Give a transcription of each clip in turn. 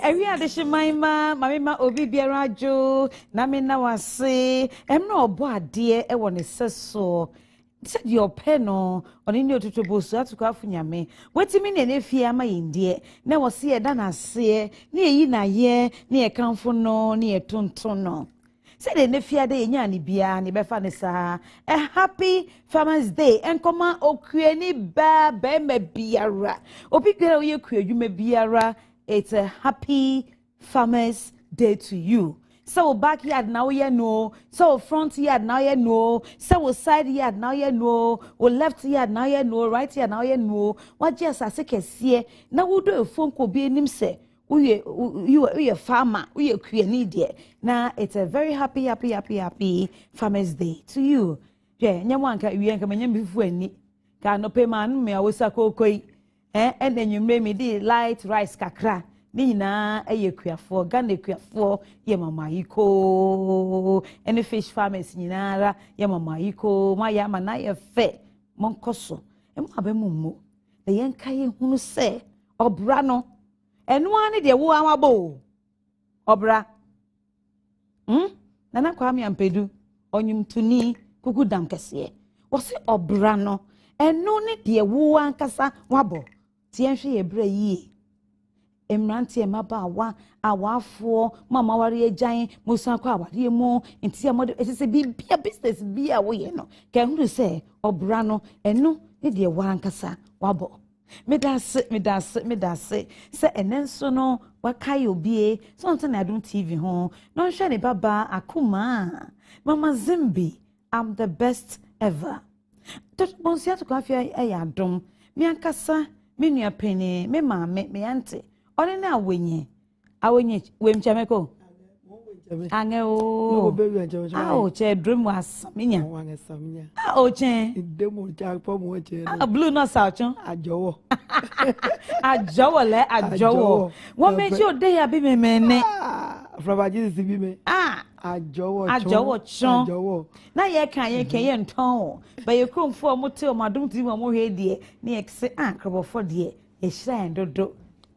every addition my mamma obi biara jo na me na wase em na obo ade e woni seso said your peno on in your tutubo so to go for nyame wetimi ne ne fie ama yindie na wo se e da na se ne yi na ye ne e kanfo no ne e tonton no said ne fie de nya ne bia ne befa ne sa a happy farmers day enkoma okue ni ba me biara obi biara ye kue adwuma biara. It's a happy farmers day to you. So backyard now you know, so front yard now you know, so side yard now you know, or left yard now you know, right yard now you know. What just as I can see, now we do a phone call be him say, we a farmer, we a creative. Now it's a very happy farmers day to you. Yeah, nyawanka we ain't coming before any. Can no pay man me always a koi. And then you made me the light rice kakra. Nina, a for Ganda for Yamama Iko, and the fish farmers Ninara, Yamama Iko, my Yamanaya fe, Moncoso, and Mabemumu. The Yankai who say, Obrano, and one of the Wamabo. Obra. Nana Kwame and Pedu, Onyum Tuni, Kukudam Cassie. Was it Obrano? And no need the Wuan Casa Wabo. Tienshi ebre yi emrantie mabawa awafo mama ware agyan musa kwa aware mu ntia mod etise bia business bia wo ye no ka hunu se obra no eno ne de wankasa wabo medase se enenso no wakai obie something na do TV ho no hwe ne baba Akumaa mama Zimbi I'm the best ever to bonsia to kwafia ayadom mi ankasa me nua peni me maame me ante one na awenye wemchameko ange o no che dream was minya che demo ja po mo che blue no sauchon ajowo ajowo wo meji ode ya bi memene from Jesus bi me ajowo chon na ye kan ye nton ba ye kromfo mo te o madum ti mo hwe de na ye se krobofo de ye hira en dodo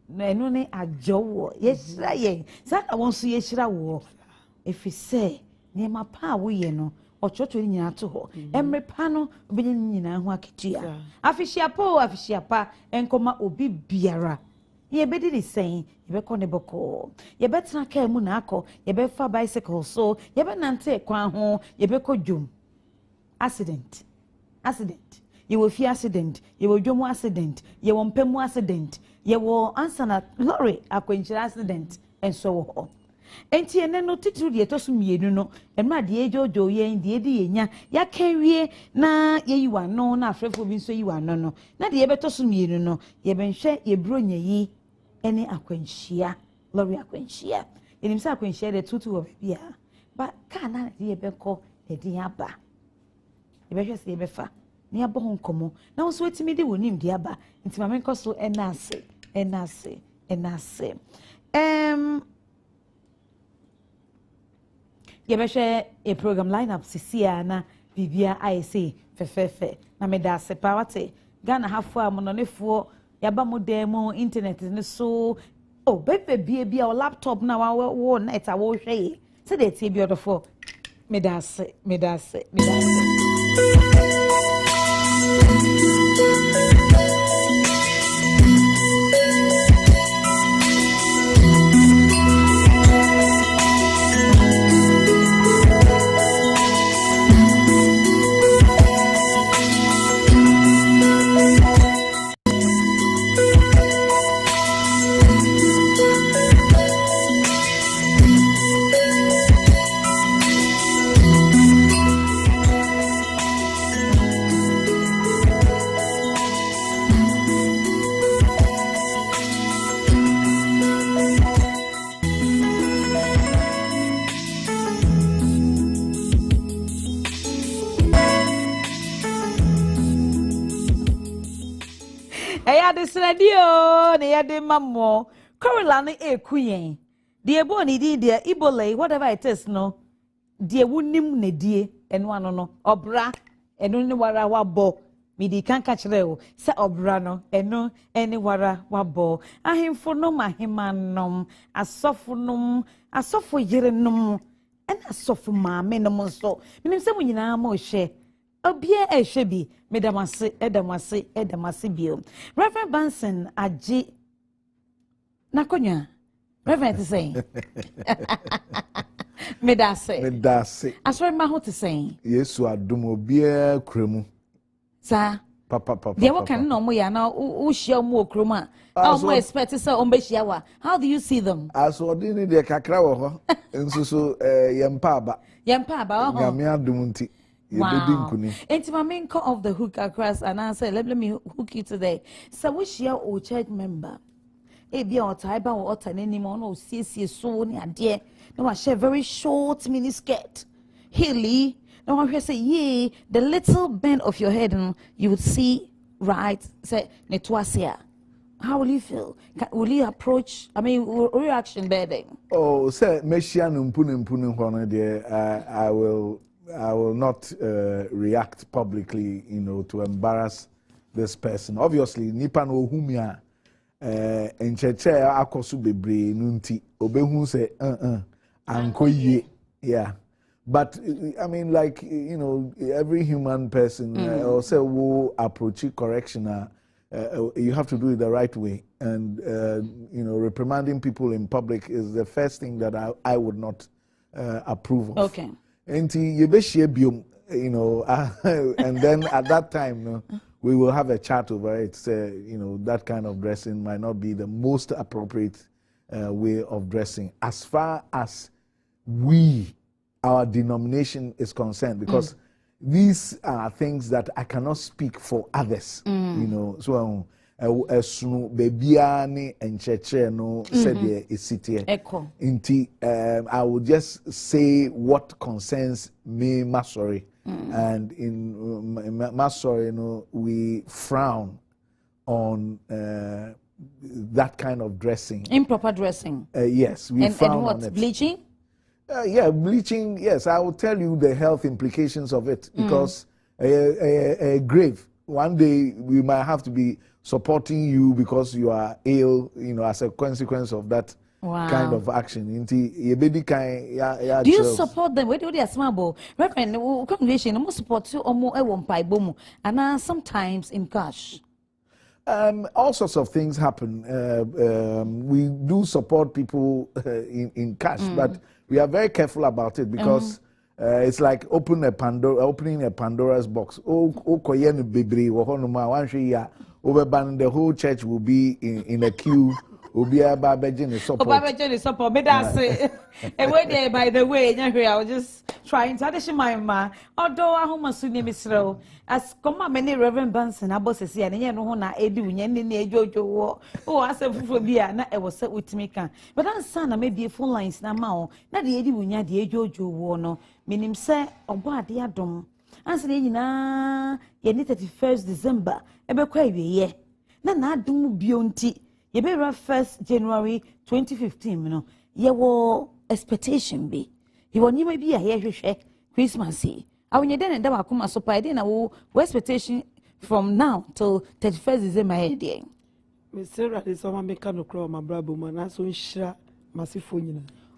na enu ne ajowo ye hira ye sa na won so ye hira wo efi se ne ma pa wo ye no ochocho ni nyina to ho emre pa no obenye nyina ho aketua afihia enkoma obi biara ye bedi di sen ye be kone boko ye betra ka mu na akọ ye be fa bicycle so ye be nante kwan ho ye be kodwom accident ye wo fi accident ye wo dwomu accident ye wo mpemu accident ye wo ansana lorry akwanchira accident enso wo ho enti ene no titru de etosu mienu no enma de ejojo ye de edi yenya ya kanwie na ye yiwa no na afrefo bi nso yiwa no na de ye betosu mienu no ye benhwe ye bronya yi ene akwanhia lorry akwanhia enim sa akwanhia de tutu wo bia ba ka na de ye beko de di aba ye behwe se ye befa ni abo ho nkomo na wo so etimi de wonim de aba nti ma menko so enase Yebeshe a program lineup sisia na bibia IC fefefe na meda sepawate Ghana hafo amononefo yaba modemo internet ne so bebe bia o laptop na wo net a wo hwe se de tie bi odofo medase Sredio ne yade mammo Corilla ne ekuyen de ebo ni di de Ebola whatever it is no de wunim ne die eno ano no obra eno ne wara wabo midi kan ka kire o se obra no eno eni wara wabo ahemfo no mahemannom asofo yerenom ena asofo maame no so minim se munyina ma ohwe obia ehwe bi edamase bio Reverend Benson agi nakonya Reverend is saying medase asori ma ho te saying Yesu adom obia kremu sa papa they what can no mo ya na o hia mo okrom a mo expect say o be hia wa how do you see them as ordinary de kakra wo ho nso so yempa aba ho nyame adom nti wow intimamente of the hook across and I say let me hook you today so we share o church member e bia o tai ba o ota nani mo no siesie so ni ade no wa share very short mini skirt hilly no I say yeah the little bend of your head and you would see right say netwasia how will you feel will you approach I mean reaction bedding oh say meshia no mpunu hono de I will not react publicly, to embarrass this person. Obviously, nipa no humia encheche akosu bebre nunti obehu say anko ye yeah. But I mean like every human person or say will approach correction you have to do it the right way and reprimanding people in public is the first thing that I would not approve of. Okay. And and then at that time, we will have a chat over it. Say, that kind of dressing might not be the most appropriate way of dressing as far as our denomination is concerned, because these are things that I cannot speak for others. So esunu bebiani encheche no said esite inti I will just say what concerns me masori and in masori we frown on that kind of dressing, improper dressing. Yes, we frown and what on it. Bleaching yeah, bleaching, yes. I will tell you the health implications of it, because a grave one day we might have to be supporting you because you are ill, as a consequence of that kind of action. Do you support them? Where do they small? Reverend, congregation, most support you almost and sometimes in cash. All sorts of things happen. We do support people in cash, but we are very careful about it because it's like opening a Pandora's box. The whole church will be in a queue. Support. By the way, I was just trying to addition my ma. Although I home soon misro as come many Reverend Benson, abosses here, and no one edu yen jojo. Oh, I said for beer, not I was set with me can. But I'm son, I may be a full lines now. Not the edu nya the jojo wono, meaning say, or bad dear dom. Answer na ye 31st December, ebe kwa ye. Na dum bionti. You be 1st January 2015, you were expectation be. You will never be a hair Christmas. I when you then and Akumaa so I didn't know expectation from now till 31st December. Mr. Radisoma make no crow my brabo man, I so shra massive.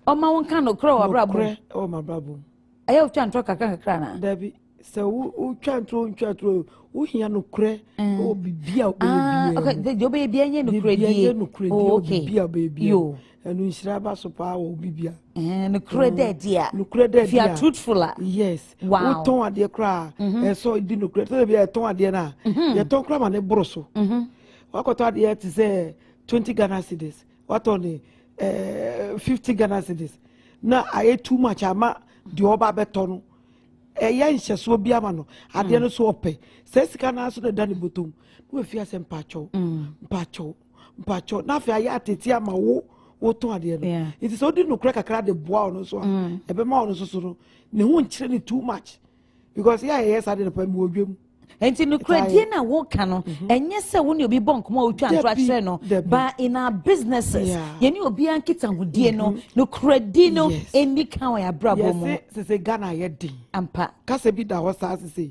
Oh, my one can no crow or brabo. Oh, my brabo. I have to talk a crana. Debbie, so who can't throw, who hear no cray, oh, be okay, your baby, no credit, okay, baby, you, and we shraba so power, baby, and no credit, dear, no credit, if you are truthful, yes, wow, ton at their cry, and so it didn't credit, be a ton at their na, your ton cram and a brosso. What got out here to say 20 Ghana cedis, what only 50 Ghana cedis. Now I ate too much, I'm the oba beton. Yan so be amano, at the end so pay. Says can answer the Danny Butum. We fear some pacho. Now, if I had it, Yama, what to the it is only no crack a crowd the bow, so a bemon so. No one chilling too much because, yes, I didn't pay more. Enti no credit na wo ka no enye se wo ne obi bonk ma otwa antro akere no but in our businesses ye ne obi ankita hodie no credit no eni kan ya brabo mo se Ghana ye din ampa kase bi da ho sa se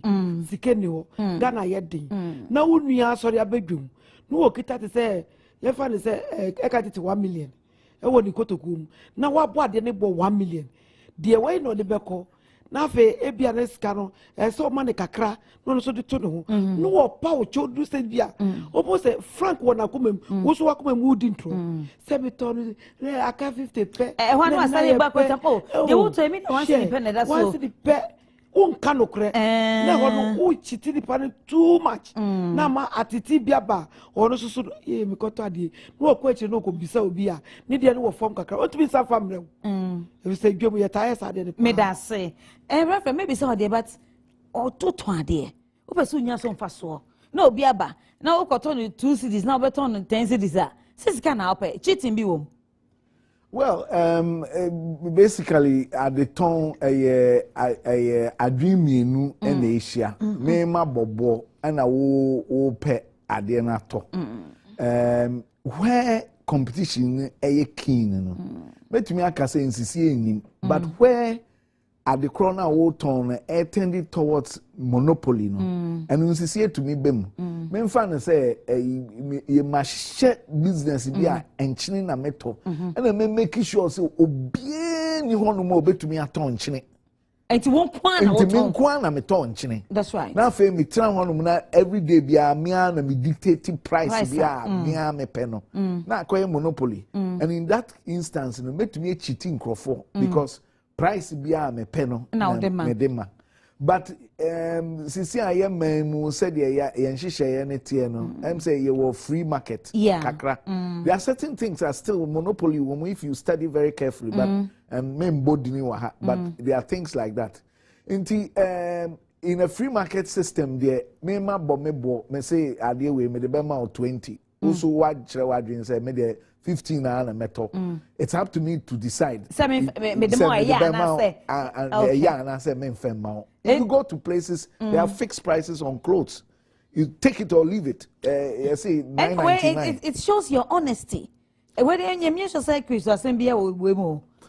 sike ni ho Ghana ye din na wo nua asori abedwum no wo kita te se ye fa ne se e ka tete 1 million e wo ni kotokum na wa bo ade ne bo 1 million de we no de beko na fe ebia na sika no so ma ne kakra no so de to ne ho no wo pa wo chodu se bia obo se frank wona komam wo so wakomam wudi ntro se beton aka 50 pe ho no asale ba ko tapo de wo to emi na 1 pe na da so 1 pe un kanokre na ho no u chiti di pan too much na ma atiti bia ba ono so ye mi koto ade no ko echi no ko bisa obi a ne de ne wo form kakra o tumi sa famre e say dwom ye tire sa de me da say reference maybe so de but o to ade o pe so nya so mfa so na obi aba na o koto no 2 cities na o beton no 10 cities a sisi ka na ope cheating bi wom. Well, basically, at the time, a dream you in Asia, me ma bobo, and I will pay at the end. Where competition a keen, but me I can say in CC, but where at the corner old town tended towards monopoly, and in CC to me, bem, men fan say you must share business here and chinning a metal, and then make sure so obey you want more bet to me at on chinning. And to one point, I'm a ton chinning. That's right. Now, for me, try one every day be a me and me dictating price be a me penno. Not quite monopoly, and in that instance, you make me cheating crofo because. Price be a me penno now me but since I am man said yeah yen no say you were free market kakra there are certain things that are still monopoly if you study very carefully but men body ni wa but there are things like that in a free market system there me ma bo me say ade we me de be ma 20 also what dream say me de 15 and metal. It's up to me to decide. And I say, if you go to places, they have fixed prices on clothes. You take it or leave it. You see, $9.99. It shows your honesty.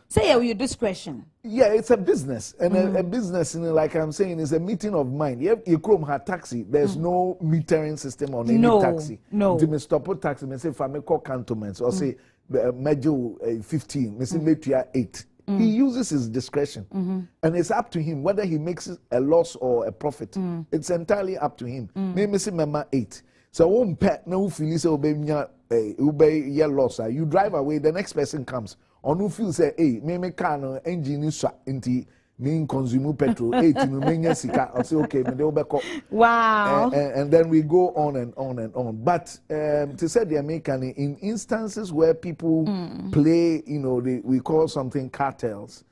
Say your discretion. Yeah, it's a business, and a business, like I'm saying, is a meeting of mind. You come her taxi. There's no metering system on any taxi. No. To me stop a taxi, me say if I make call cantonments or say major 15, me say make 8. He uses his discretion, and it's up to him whether he makes a loss or a profit. It's entirely up to him. Me say mama 8. So one pet no feel say obey loss. You drive away, the next person comes. On who feel say, hey, me car no engine is into me consume petrol, 8 to me sika. I say, okay, me de wow. And then we go on and on and on. But to say the American in instances where people play, we call something cartels.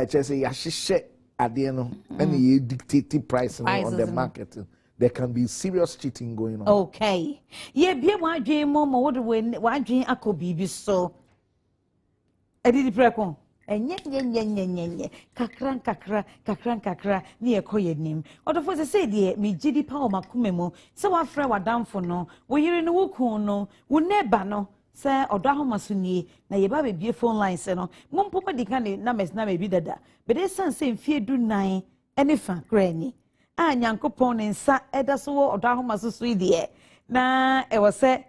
Just say yashishe at the end and you dictate pricing on the market. There can be serious cheating going on. Okay. Yeah, be one dream, mama. What dream I could be so. I did the precon. And ye, kakra, near coy name. Or the first say, dear, me jiddy power macumemo, so our friend were down for no, we hear in the walk no, would never no, sir, or Dahomasuni, na ye baby be a phone line, seno, Mum Papa de candy, numbers na may be that, but they son saying fear do nine, any fan, granny. Ah, Yanko Pon and Sa Edaso or Dahomasu sweet dear. Na, it was said,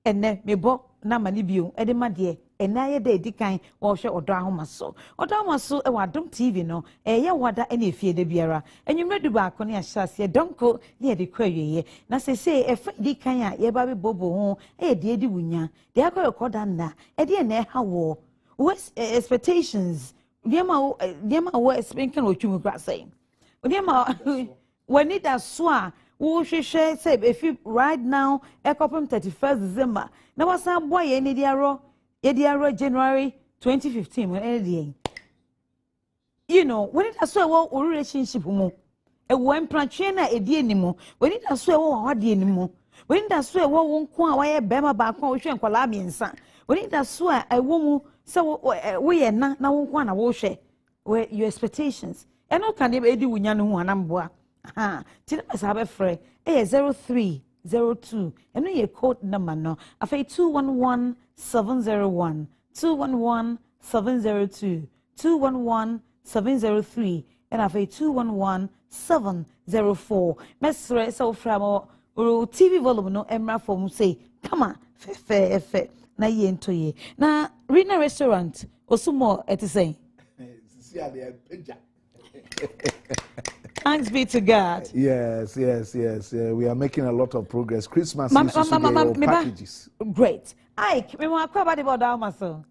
and then me bo, na manibu, edema dear. And now ye day decline or show or drama so. Or drama so a wadum TV no, ya wada any fear de biera. And you read the back on your chassis, don't go near the query. Na say, a friend decaya, ye baby bobo home, dear de winya. They are going to call danda, dear ne how war. What's expectations? Yama was speaking what you were saying. When it does swa. Who she say if you right now, a couple 31st December. Now was some boy any dear January 2015 when any when it has so a relationship mo a one planchina a dear anymore when it has so hard anymore when it has so won't qua why bema back on ocean Colombian son when it has so a woman so we are not now one a wash where your expectations and no can they do when you know one amboa ha tina masabe frɛ 0302 eno ye code number no afei 211701 211702 211703 and afei 211704 mesre so fra mo TV volume no emra form say come on fe na ye ntoye na Rina restaurant osumo etisay Thanks be to God. Yes. We are making a lot of progress. Christmas is packages. Great. Ike, me want to about the down so.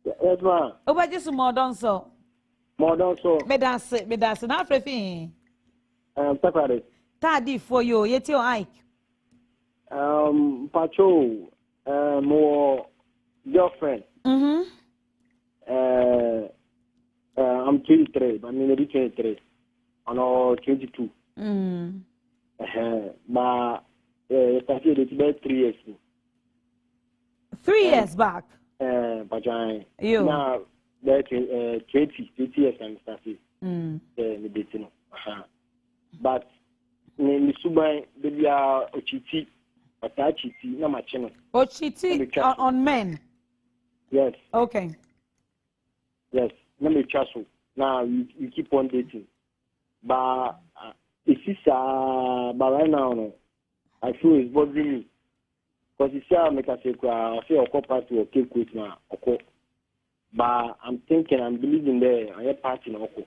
Yes, ma'am. Over just more done so. More done so. Me dance. Now, Frefi. Pepper. Tadi for you. Yet your Ike. Patrol. More girlfriend. I'm 23. I'm nearly 23. I'm 22. But it's about 3 years. 3 years back. But you now that 20 years and started. But me subai baby ochiti atachiti na machino. Ochiti on men. Yes. Okay. Yes. Let me chasu. Now we keep on dating. But it's but right now no, I feel it's bothering me. Because it's here make us say I feel a part to okay with my okay. But I'm thinking I'm believing there I have party no okay.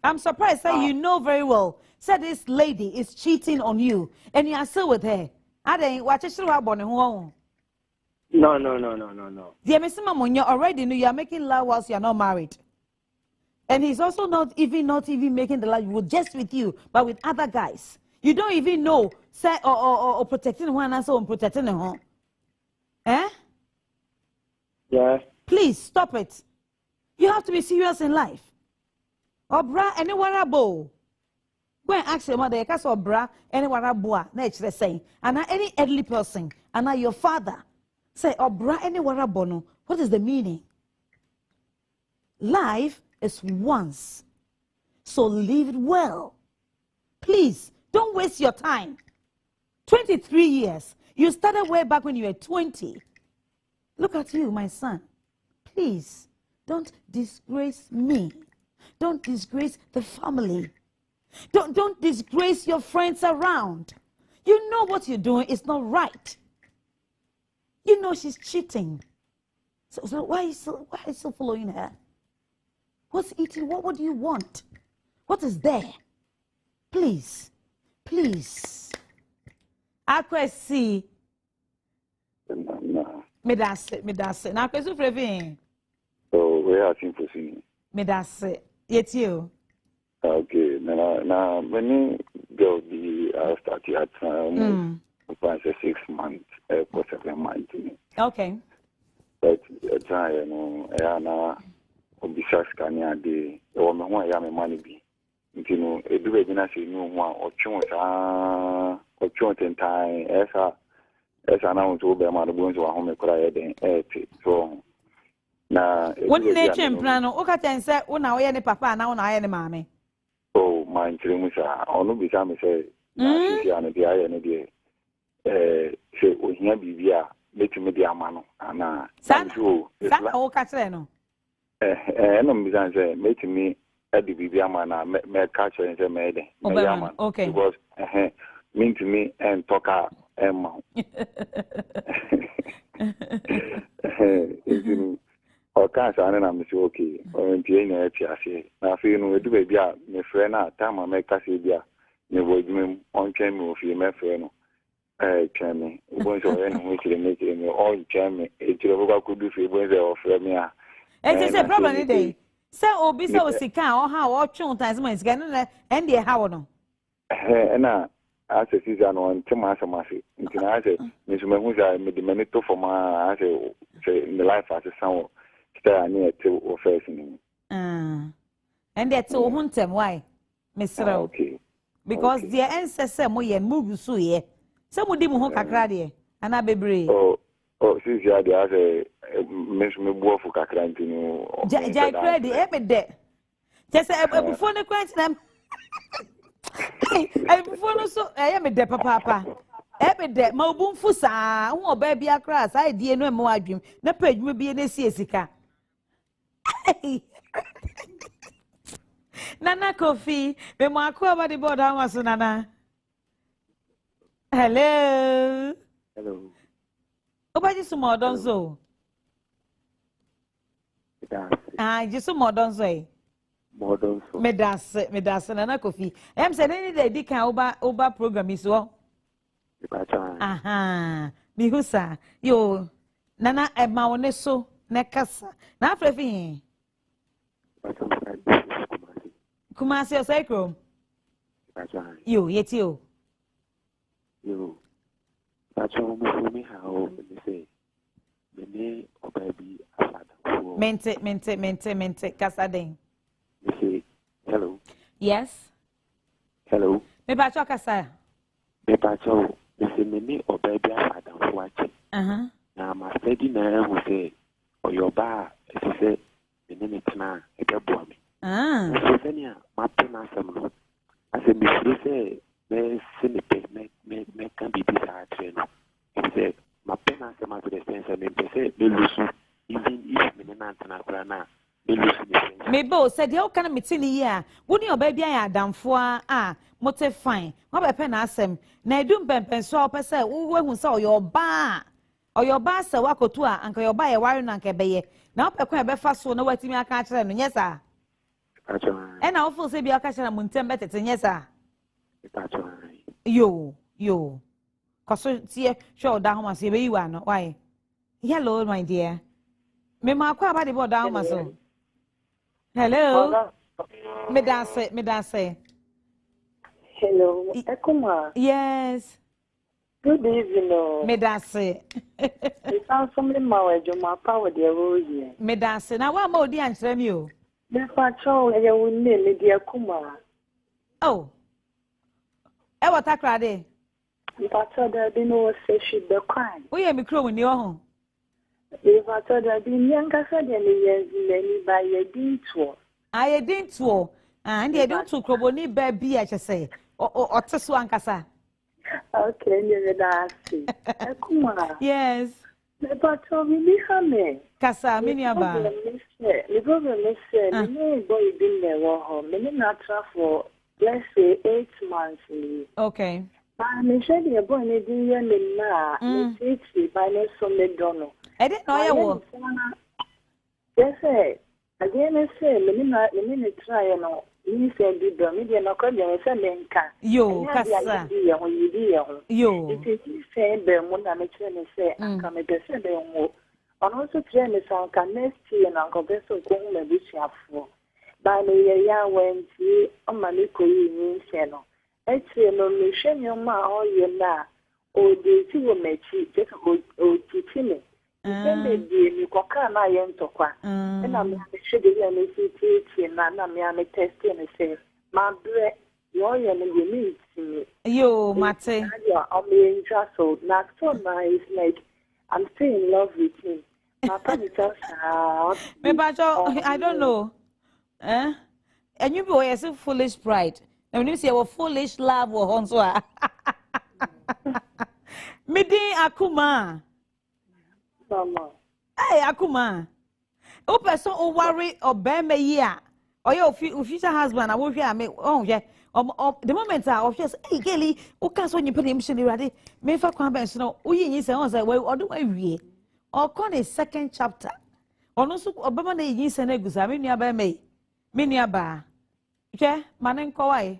I'm surprised that you know very well. Said this lady is cheating on you and you are still with her. I didn't watch it. No. Dear Miss Mamon, you already know you are making love whilst you are not married. And he's also not even making the love just with you, but with other guys. You don't even know, say, or protecting one another or protecting the home. Eh? Yeah. Please stop it. You have to be serious in life. Obra anyone abo. Go and ask your mother, because Obra anyone abo. Nature saying, and any elderly person, and your father. Say, Obra anyone abono. What is the meaning? Life is once. So live it well. Please, don't waste your time. 23 years. You started way back when you were 20. Look at you, my son. Please, don't disgrace me. Don't disgrace the family. Don't disgrace your friends around. You know what you're doing is not right. You know she's cheating. So why are you still following her? What's eating? What do you want? What is there? Please. Akwesi. Me that's it. Now Akwesi Frevin. So we are asking for seeing. Me that's it. Yet you. Okay. Now when girl be started at about 6 months, for 7 months. Okay. But time na obisa skania de o me ho ya me mani bi. Nti no edu e bina se nu ho a otwon tentan esa na ho to be ma do bonzo wa ho me kura ye den so na won nature plan no o ka ten se wo na wo ye ne papa na wo na ye ne maame. Oh man trimu sa onu bisa me se na sisi ane dia ye ne die se o hia bibia metumi di ama no ana sa o ka kire no no mbisa se metumi adi bibia ama na me ka kire se me de me ama okay because mean to me and talk emma o ka sa na me se okay o ntie na ati ase na fe no edu ba bia me frɛ na time me ka se bia me wo dwum on twɛn me ofie me frɛ no twɛn me wo so ye no ho kire me o twɛn me e kire bo ka kudu fe bo ze o frɛ me a e say problem ni dey say obi say o sika o ha o twon tan se sika no and dey ha wo no na ase season on tema asamase ntina ase me so me hu say me de me to for ma ase in the life as a sound stay near to o face ni and that's o huntem why Mr. Okay because the ancestor mo ye move so ye say mo di mo ho kakra de ana bebre since you are there me so me buo fu kakra ntinu jai credit e me de Just before the question, before no so I am a de papa. Every day, my boom for sa, who baby across, I dear no more dream. The page will be in a siesica. Nana coffee, be more about the board. How was Nana? Hello. Hello. Nobody some more done so. Just some more done so. Modern so. Me das, Nana coffee. I'm saying any day, they can over program is well. Aha, mi husa yo nana ema one so na kasa na afrefi Kumasi osakro yo yeti yo pacho mo fumi ha o me say me obabi afada mente kasa den me say hello yes hello me pacho kasa me pacho Mese mene obabi afadamfo ache. Na ma steady na hu se oyoba se mene tena ebeboa me. So senia ma pena asem no. Asem bi furu se me se me kan bi bi sa atre no. Se ma pena asem at the sense me pese me lusu even if mene na tena kra na me lusu me. Me bo said you can meeting here. Woni obabi ayadamfo a mote fine. What be pen asem na edum pempen so opese wo hu se oyoba se wakotu a anka yoba ye ware na anka beye na opekwa be fa so na watimi aka kire no nyesa e na ofo se bi aka kire mu ntem betete nyesa yo koso tie show da homa se be yiwa no why hello my dear me ma kwa ba de bo da homa so hello me dance Hello, Akumaa. Yes. Good evening. Me dance. You found somebody my my power the rose. Me dance. Now what more di answer me o? Me patrol e will name me the Akumaa. Oh. E what akra de? Me patrol there be no say she be crime. Wo ye me kro ni ho. Me patrol there be nyanka sa de ni ba ye din to. Aye din to. And ye don't to krobo ni ba bi a chese. O teso ankasa. Okay, you dance. Akumaa. Yes. Me patrol me hame. Kasa me ni aba. The problem is me boy been there home. Me not for let's say 8 months. Okay. Me said the boy ne di ye me na. Me say by ne so me dono. I didn't know you wo. Yes, again I say me try no. Me say di do me dey no ko dey say me nka. Yo, kasa. Yo. It is say be mo na me try me say anka me be say be mo. Ono so try me say anka next year na anka be so ko me bi chiafo. Ba me ye ya wenti o ma me ko yi ni se no. Eche no me hwe me ma o ye na o de ti wo mechi je o titi me. Sembe di mi ko ka na ye ntokwa. E na me hwe de ya me titi na me test me say ma bre yo ye no ye me timi. Yo, mate. I'm being so not so nice. Like I'm still in love with him. My parents just I don't know. And you be so foolish pride. And when you say foolish love or honso. Me di Akumaa. Mama. Hey Akumaa. O person o worry or bear me here. Or your future husband, I will hear me. Oh, yeah. The moment I was just, hey, Kelly, who can't when you put him ready? Me for convention, no, we say, well, or do I read? Or call a second chapter. Or no, so Obama, ye send a goose, I mean, nearby me. Me nearby. Yeah, man, kawai.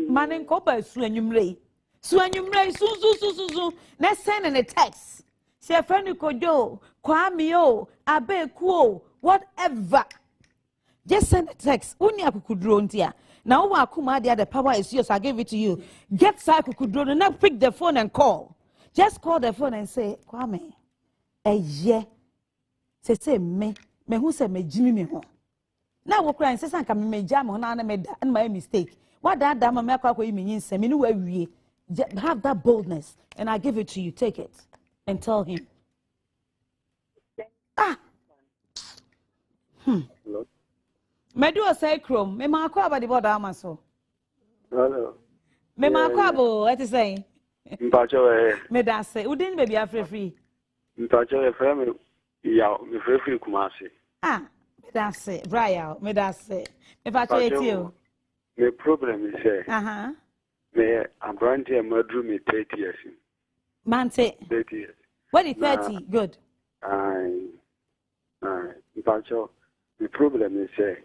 Man, copper, soon you may. Soon you may, soon. Let's send in a text. Say a friend you could do, Kwame, oh, Abe, Kuo, whatever. Just send a text. Only I could draw here. Now, Akumaa, the power is yours. I give it to you. Get cycle could draw. Now pick the phone and call. Just call the phone and say, Kwame, yeah. Say me who say me Jimmy me home. Now we cry and say, "Sanka me jam on and my mistake." What that dama me akwa you mean say me no we have that boldness and I give it to you. Take it and tell him. Hello? Medu say chrome. Me ma kwa ba the border amaso. Hello. Me ma kwa bo, what is saying? Mpacho Me da say, udin baby afre free. Mpacho frame ya me free Kumasi. Ah, me da say, Brian, me da say. Me pa try you. Me problem is say. Me abranti e madru me 30 years. Mante. 30 years. What is 30? Good. Mpacho, the problem is say.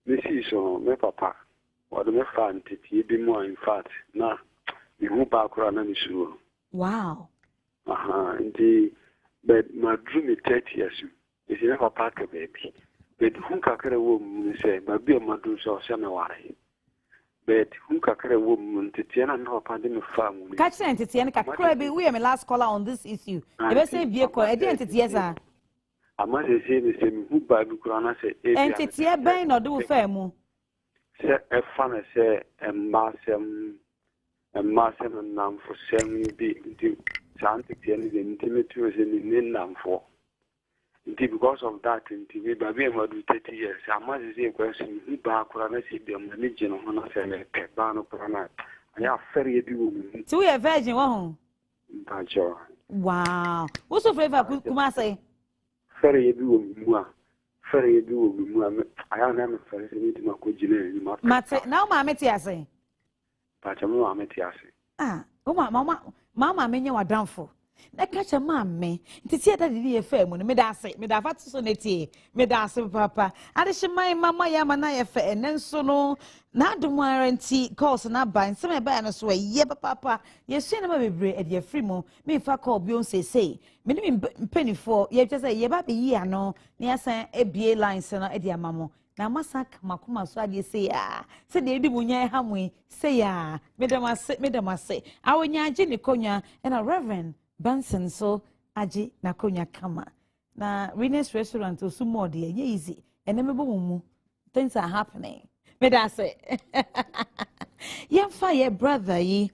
Me see so me papa. What me fan titi be more in fact. Na me hu ba kura na me suru. Wow. Indeed, but my dream is 30 years. It's never pack a baby. But who can woman say, my beer madus or semi-wari. But who can woman to Tiana no pandemic farm? Catch entity and Kakrabi, we are my last caller on this issue. The best vehicle identity, yes, sir. I must say the same who by Bukrana say, entity, a bang or do fair. Say a fun, say, and massam and nam for 70 Santic and the intimate was in nam for. Because of that, in TV, by being about 30 years, I must say a question who back when I see them, the religion of Hona Sene, Pebano Prana. I have very woman. So we are virgin, won't wow. What's your favorite Kuma say? Very woman. Very woman. I am never for any to my cojine. Mate, now, Mamma Tiase. Pachamo Ametiasi. Ah, oh, Mamma, mean you are down for. Na catch a mammy, to see that the affair when me da say, me da fat sonety, me da say, papa. I should my mamma yamana affair, and then so no, not the warranty calls and up by some banners way, yeah, papa. Yes, cinema be bread at your free mo, me if I call Beyonce say, me penny for, ye just say, ye baby, ye no, near say a BA line, son, at your mamma. Now, Masak Makuma, so I say, say the Edibunya Hamwe, say, Madam, I say, our Jenny Konya and a reverend. Benson so aji na konya kama na Venus restaurant to sumo de easy and emebo things are happening me da say yemfa ye brother yi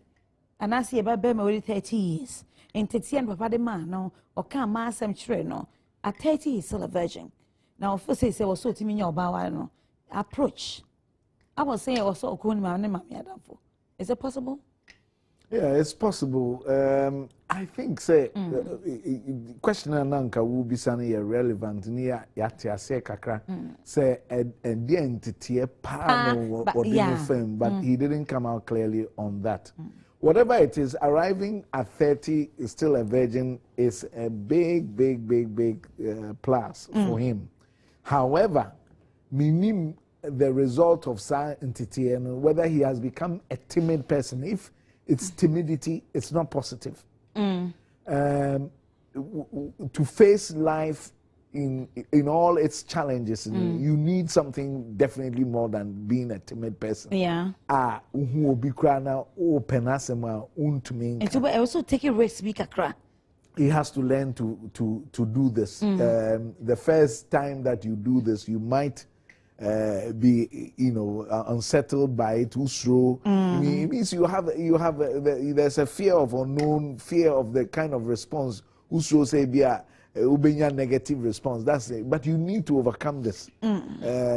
anase ye baba me 30 years enteti and papa de man no o kan ma asem kire no at 30 he is still a virgin now for say was so timi nya oba wa no approach I was saying was so okoni ma ne ma me adamfo is it possible? Yeah, it's possible. I think say question nanka will be sunny relevant near yatia se kakra say a entity a panel or film, but he didn't come out clearly on that. Whatever it is, arriving at 30 is still a virgin is a big plus for him. However, meaning the result of sa entity and whether he has become a timid person, if it's timidity, it's not positive. To face life in all its challenges, you need something definitely more than being a timid person. Yeah. Who will be crying now? Open asema untumin. And so, also take a risk, speak a cry. He has to learn to do this. The first time that you do this, you might be unsettled by it too slow. It means there's a fear of unknown, fear of the kind of response who say be a negative response. That's it. But you need to overcome this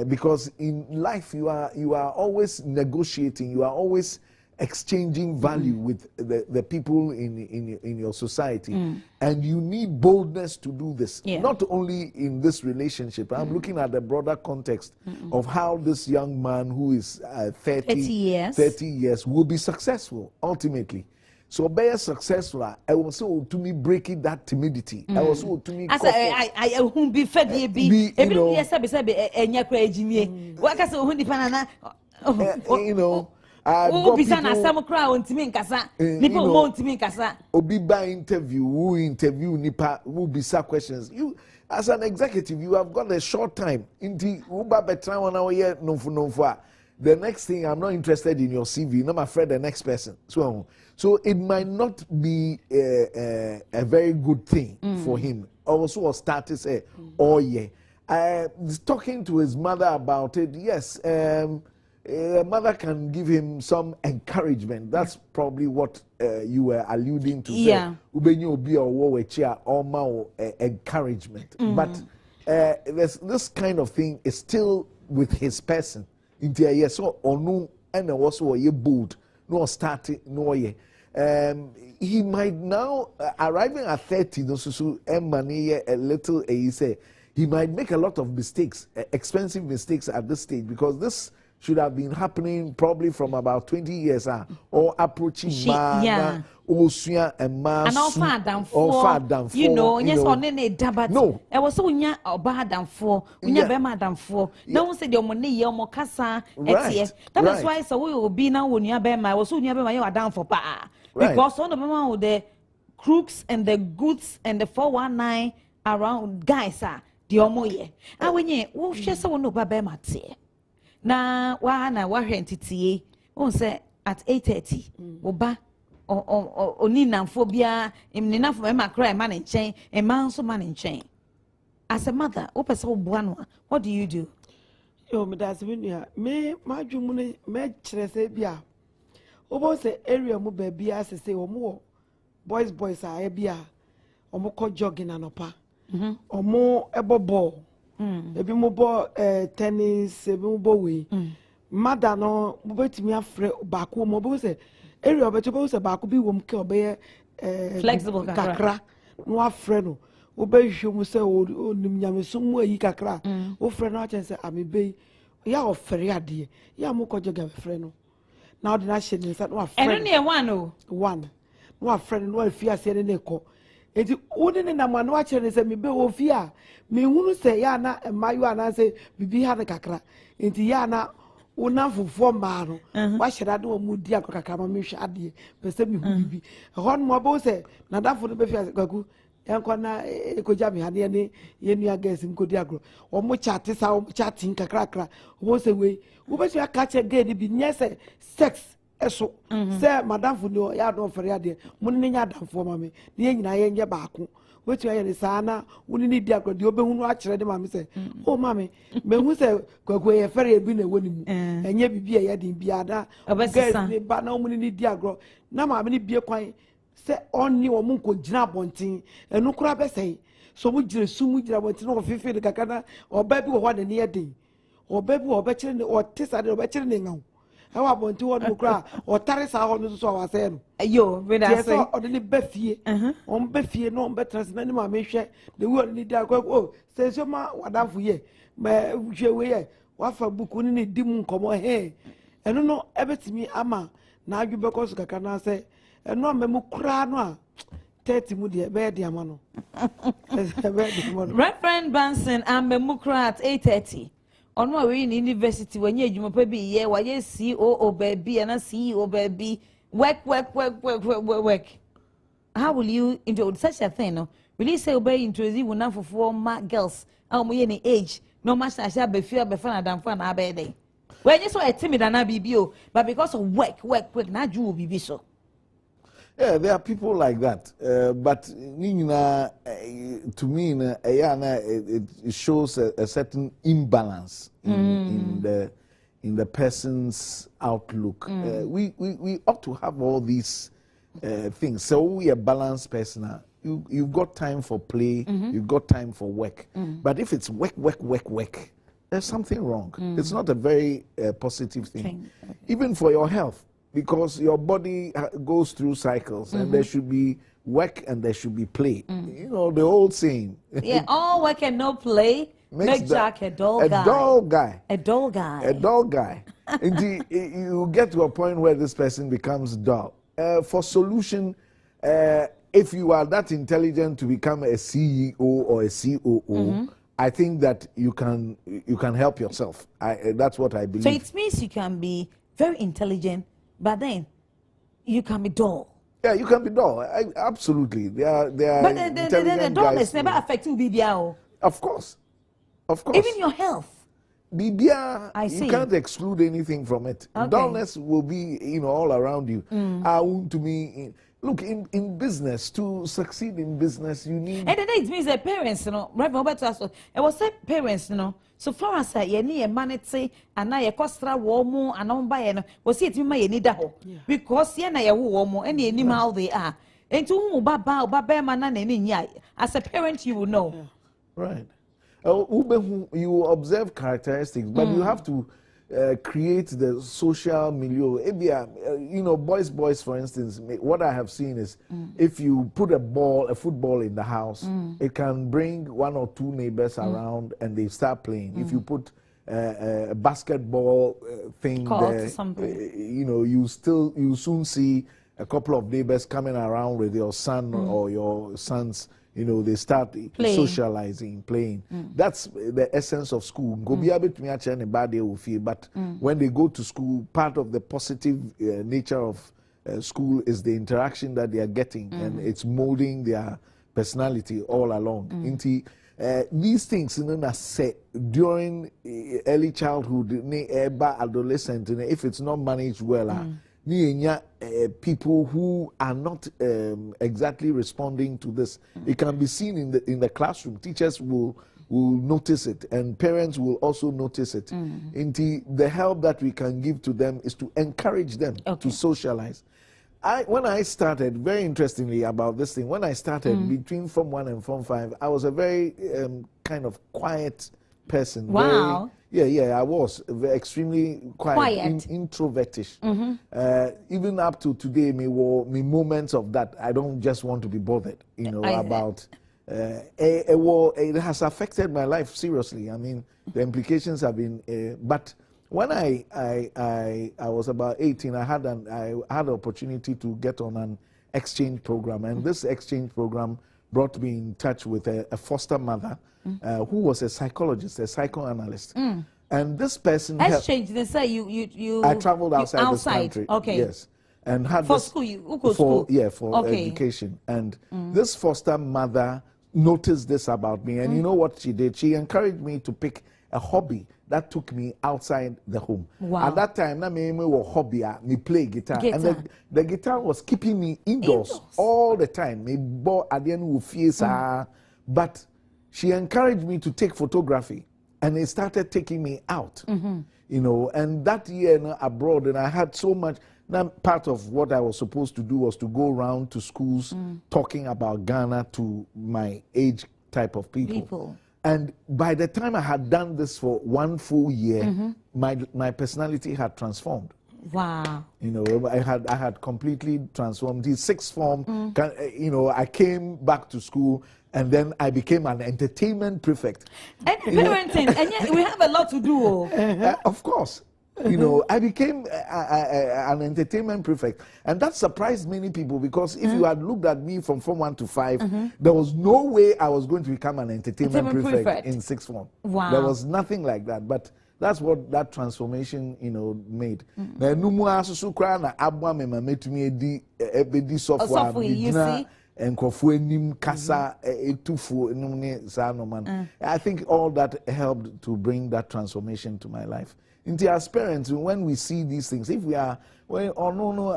because in life you are always negotiating, you are always exchanging value with the people in your society, and you need boldness to do this. Not only in this relationship. I'm looking at the broader context of how this young man who is 30 years will be successful ultimately. So be successful. I also to me breaking that timidity. I also to me. I won't be fed. Be Obi by interview, who interview nipa, who bisa questions. You, as an executive, you have got a short time. The next thing, I'm not interested in your CV. No, I'm afraid the next person. So it might not be a very good thing for him. Also, started say, oh yeah, talking to his mother about it. Yes. A mother can give him some encouragement. That's probably what you were alluding to. Yeah. Encouragement. But this kind of thing is still with his person. India, yes, or no, and also a bold, no starting, no ye. He might now arriving at 30, no so money a little. He say he might make a lot of mistakes, expensive mistakes at this stage, because this should have been happening probably from about 20 years or approaching yeah. and all far down for, you know, yes, on any dabat. No, I was so young or bad down for, when you're bad down for. No one said your money, your mocassa, that is why so we will be now when you're bad. I was soon you're down for pa. Because all the people with the crooks and the goods and the 419 around guys are the omoye. And when you will share someone no babe mate. Na wa entity on say at 8:30 oba oni namphobia imnina for ma cry man in chain a man so man in chain. As a mother, what do you do? Yo, me that's me my jumune me chere bia. Obo say area mu baby as say omo boys are bia. Omo ko jogging anopa. Omo ebo ball. Ebi mo bo tennis, ebi mo bo we. Mother no mo betimi afre baako mo bo say area obeto bo say baako bi wom ke obe flexible kakra no afre no obe hwe mo say onim nyameso mu ayi kakra o frɛ no achen say amebe ya ofre ade ya mo ko joga frɛ no na odi na hye ni say no afre eno ne one no afre no afi ase ne ko enti woni ne na mano ache ne say mebe wo fi a me hunu say ya na emayu ana say bibi ha ne kakra enti ya na una fofo ma no wa hyira de wo mudi akokaka ma me hwe ade pese me hu bibi hon mo bo say na dafo no be fi kwaku enko na ekoja me ha ne ye nua gas nkodi agro o mo chat sa o chat nkakra wo say we wo be aka che gade bi nyese sex eso say madam fu no ya do fere ade mo ne nya adamfo ma me ne nyina ye nye baako wetu aye ne sana woni ni di agro de obehunu a kire de ma me say o ma me hu say kwaku ye fere bi na woni mu enye bibi ye din bi ada guys ne ba na mo ni di agro na ma me ni bie kwan say oni wo mu ko gina bontin enu kura be say so mu gire su mu gina bontin no fifi de kakana oba bi wo ho de ne ye din oba bi wo be kire ne o tesa de oba kire ne ngaw awa bontin wo no kura o tare sa ho no so wa say no ayo we da say o de ne be fie on be fie no on be transna ni ma me hwe de wo ni da kwa o say so ma wadafo ye ma hwe we ye wa fa buku ni di mu nkomo he enu no ebetimi ama na adwu be ko so kakana say eno memu kura no a 30 mu de be de ama no Reverend Benson and memu kura at 8:30 on my way in university when you mo pe bi ye wa ye COO baby and CEO baby work how will you introduce such a thing no will you say obey introduce you na for ma girls am ye ni age no ma sha be fia be fa na damfa na be dey when you so timid na bibio but because of work na ju bibi so. Yeah, there are people like that. But to me, it shows a certain imbalance in the person's outlook. We ought to have all these things. So we a balanced person. You've got time for play. You've got time for work. But if it's work, there's something wrong. It's not a very positive thing. Even for your health. Because your body goes through cycles and there should be work and there should be play. You know, the old saying. Yeah, all work and no play make Jack a dull guy. A dull guy. And you get to a point where this person becomes dull. For solution, if you are that intelligent to become a CEO or a COO, I think that you can help yourself. That's what I believe. So it means you can be very intelligent, but then you can be dull. Yeah, you can be dull. Absolutely. They are but the dullness never affects you, BBL. Of course. Even your health. BBL, you can't exclude anything from it. Okay. Dullness will be, all around you. To me, look, in business, to succeed in business, you need... And then it means that parents, Reverend Roberto, it was said parents, so far as you need a manity and now you cost warm and on by was it my need that because you know warm any animal they are. And to baba man as a parent you will know. Right. you observe characteristics, but you have to create the social milieu. You know, boys, for instance, what I have seen is if you put a football in the house, it can bring 1 or 2 neighbors around and they start playing. If you put a basketball thing there, you know, you soon see a couple of neighbors coming around with your son or your sons. You know, they start socializing, playing. That's the essence of school. But when they go to school, part of the positive nature of school is the interaction that they are getting, and it's molding their personality all along. These things, you know, during early childhood, adolescent, if it's not managed well, people who are not exactly responding to this. It can be seen in the classroom. Teachers will notice it, and parents will also notice it. The help that we can give to them is to encourage them to socialize. When I started, very interestingly about this thing, when I started between Form 1 and Form 5, I was a very kind of quiet person. Wow. I was extremely quiet. Introvertish. Even up to today, me moments of that. I don't just want to be bothered, you know, about. It has affected my life seriously. I mean, the implications have been. But when I was about 18, I had the opportunity to get on an exchange program, and this exchange program brought me in touch with a foster mother who was a psychologist, a psychoanalyst. And this person exchange. They say you. I traveled outside this country. Okay. Yes, and had for school. For education. And this foster mother noticed this about me, and you know what she did? She encouraged me to pick a hobby that took me outside the home. Wow. At that time, I me play guitar. And the guitar was keeping me indoors all the time. Me bought but she encouraged me to take photography, and it started taking me out. You know, and that year abroad, and I had so much. Now, part of what I was supposed to do was to go around to schools talking about Ghana to my age type of people. And by the time I had done this for 1 full year, my personality had transformed. Wow. You know, I had completely transformed. The sixth form, you know, I came back to school, and then I became an entertainment prefect. And parenting, and yet we have a lot to do. Of course. You know, I became an entertainment prefect, and that surprised many people, because if you had looked at me from Form 1 to 5, there was no way I was going to become an entertainment prefect in sixth form. Wow. There was nothing like that, but that's what that transformation, you know, made. Na numu asusu kra na abwa me mametumi edi ebedi software bidina enkrofo enim kasa etufo enum ne sa no man. I think all that helped to bring that transformation to my life. As parents, when we see these things, if we are,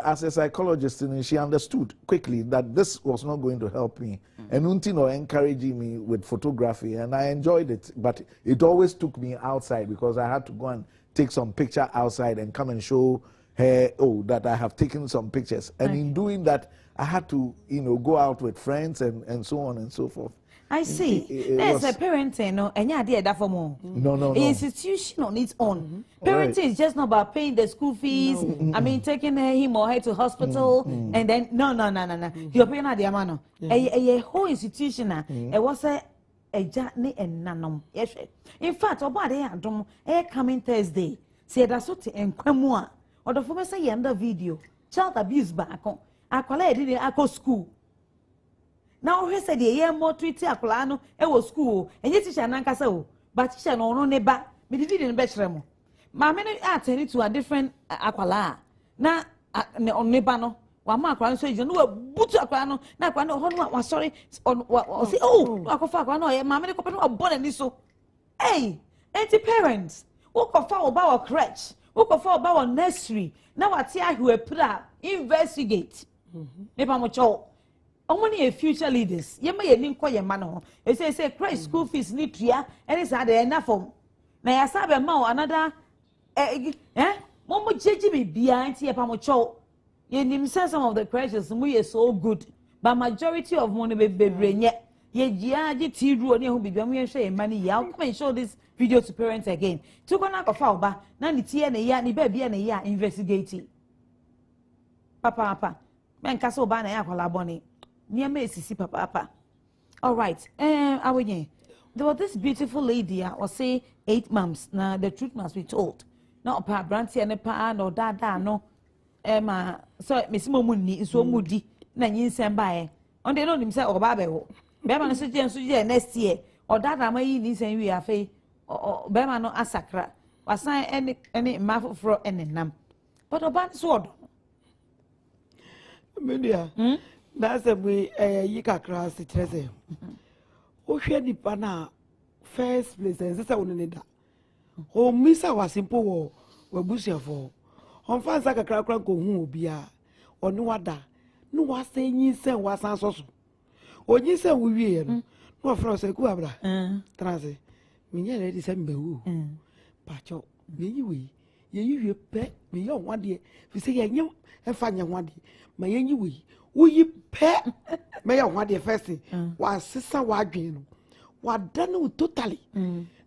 as a psychologist, she understood quickly that this was not going to help me. And Untino encouraging me with photography, and I enjoyed it, but it always took me outside, because I had to go and take some picture outside and come and show her, that I have taken some pictures. And in doing that, I had to, you know, go out with friends and so on and so forth. I see. There's a parenting, no, and yeah, dear, that for more. No. Institution on its own. Parenting is just not about paying the school fees. I mean, taking him or her to hospital, and then no. You're paying at the amount. A whole institution. It was a journey and nanom. Yes. In fact, about a coming Thursday. Say that's what in Kwamua or the former say under video. Child abuse back on. I collected I go school. Now he said the year more treaty akolano e was school and yet teacher nankasa o but teacher no neba me did in bechremo ma me attend to a different akwala na on neba no wa ma akwala so you know butu akwala no na akwala no ho no sorry on say akofa akwala no ma me ko pe no born ani so hey anti parents who kofa oba wa crèche who kofa oba wa nursery na wati ahu epra investigate neba mo cho only a future leaders. You may link your man. It say Christ school fees need to and it's had enough for. Now, I saw a mo another Momo JGB behind here, Pamocho. You name some of the crashes we are so good, but majority of money be brain yet. Ye tea ru oni ho bibia mo share money ya. Come and show this video to parents again. To go na kofa oba na ni tie na ya ni ba bia na ya investigate. Papa. Men kasa oba na ya kwala boni. Niam esisi papa. All right. Awenye. There was this beautiful lady, I was say 8 months. Now the truth must be told. Not pa branty and pa no da no. So Miss Momuni is so moody. Na yin sembae. On the know himself or babe. Bema no suggest next year. Or that I may yin sen we are fe. Or Bema no asakra. Was sign any mouth for any num. But a bad sword. Media. That's the way yika cross it has. Ohwe nipa na first place ensesa woni da o misa wa simple wo wabusiafo on fansa kakra kra ko hu obia oni wada no wasenyi sen wasan soso onyi sen wo wie no no fro se ku abra transe minye le di se mbewu pacho menyi we yeyi wie pe me yo wade fi se yenye efanya wade ma yenyi we uyi pe me ya wade first wa sisa wa adwen no wa dane totally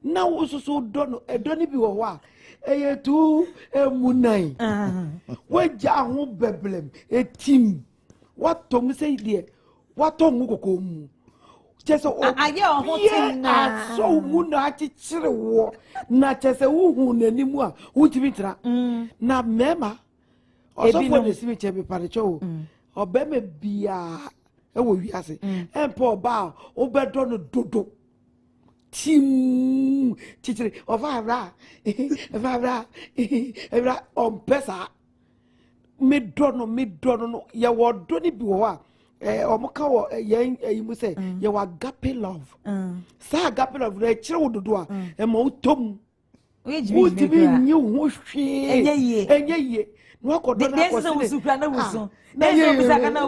na wo so do no edoni bi wo wa eyetu emunai wa ja ho beblem etim wa tom say de wa tom kokomu chese o aye ho tin na so mu na akikire wo na chese wo hu nanimu a wo tibitra na mema osofo de simi chebe parecho obeme bia ewo wiase empo ba obedo no dodo tim chichire ovara evra on pesa me dono no ya wodo ni bi wo a omoka wo yen yimu se ya wa agape love sa agape love na chire wo dodo a e ma utom wo tibi nyi wo hwe enye ye no akodo na ko se usukra na wuso na ye bisa kana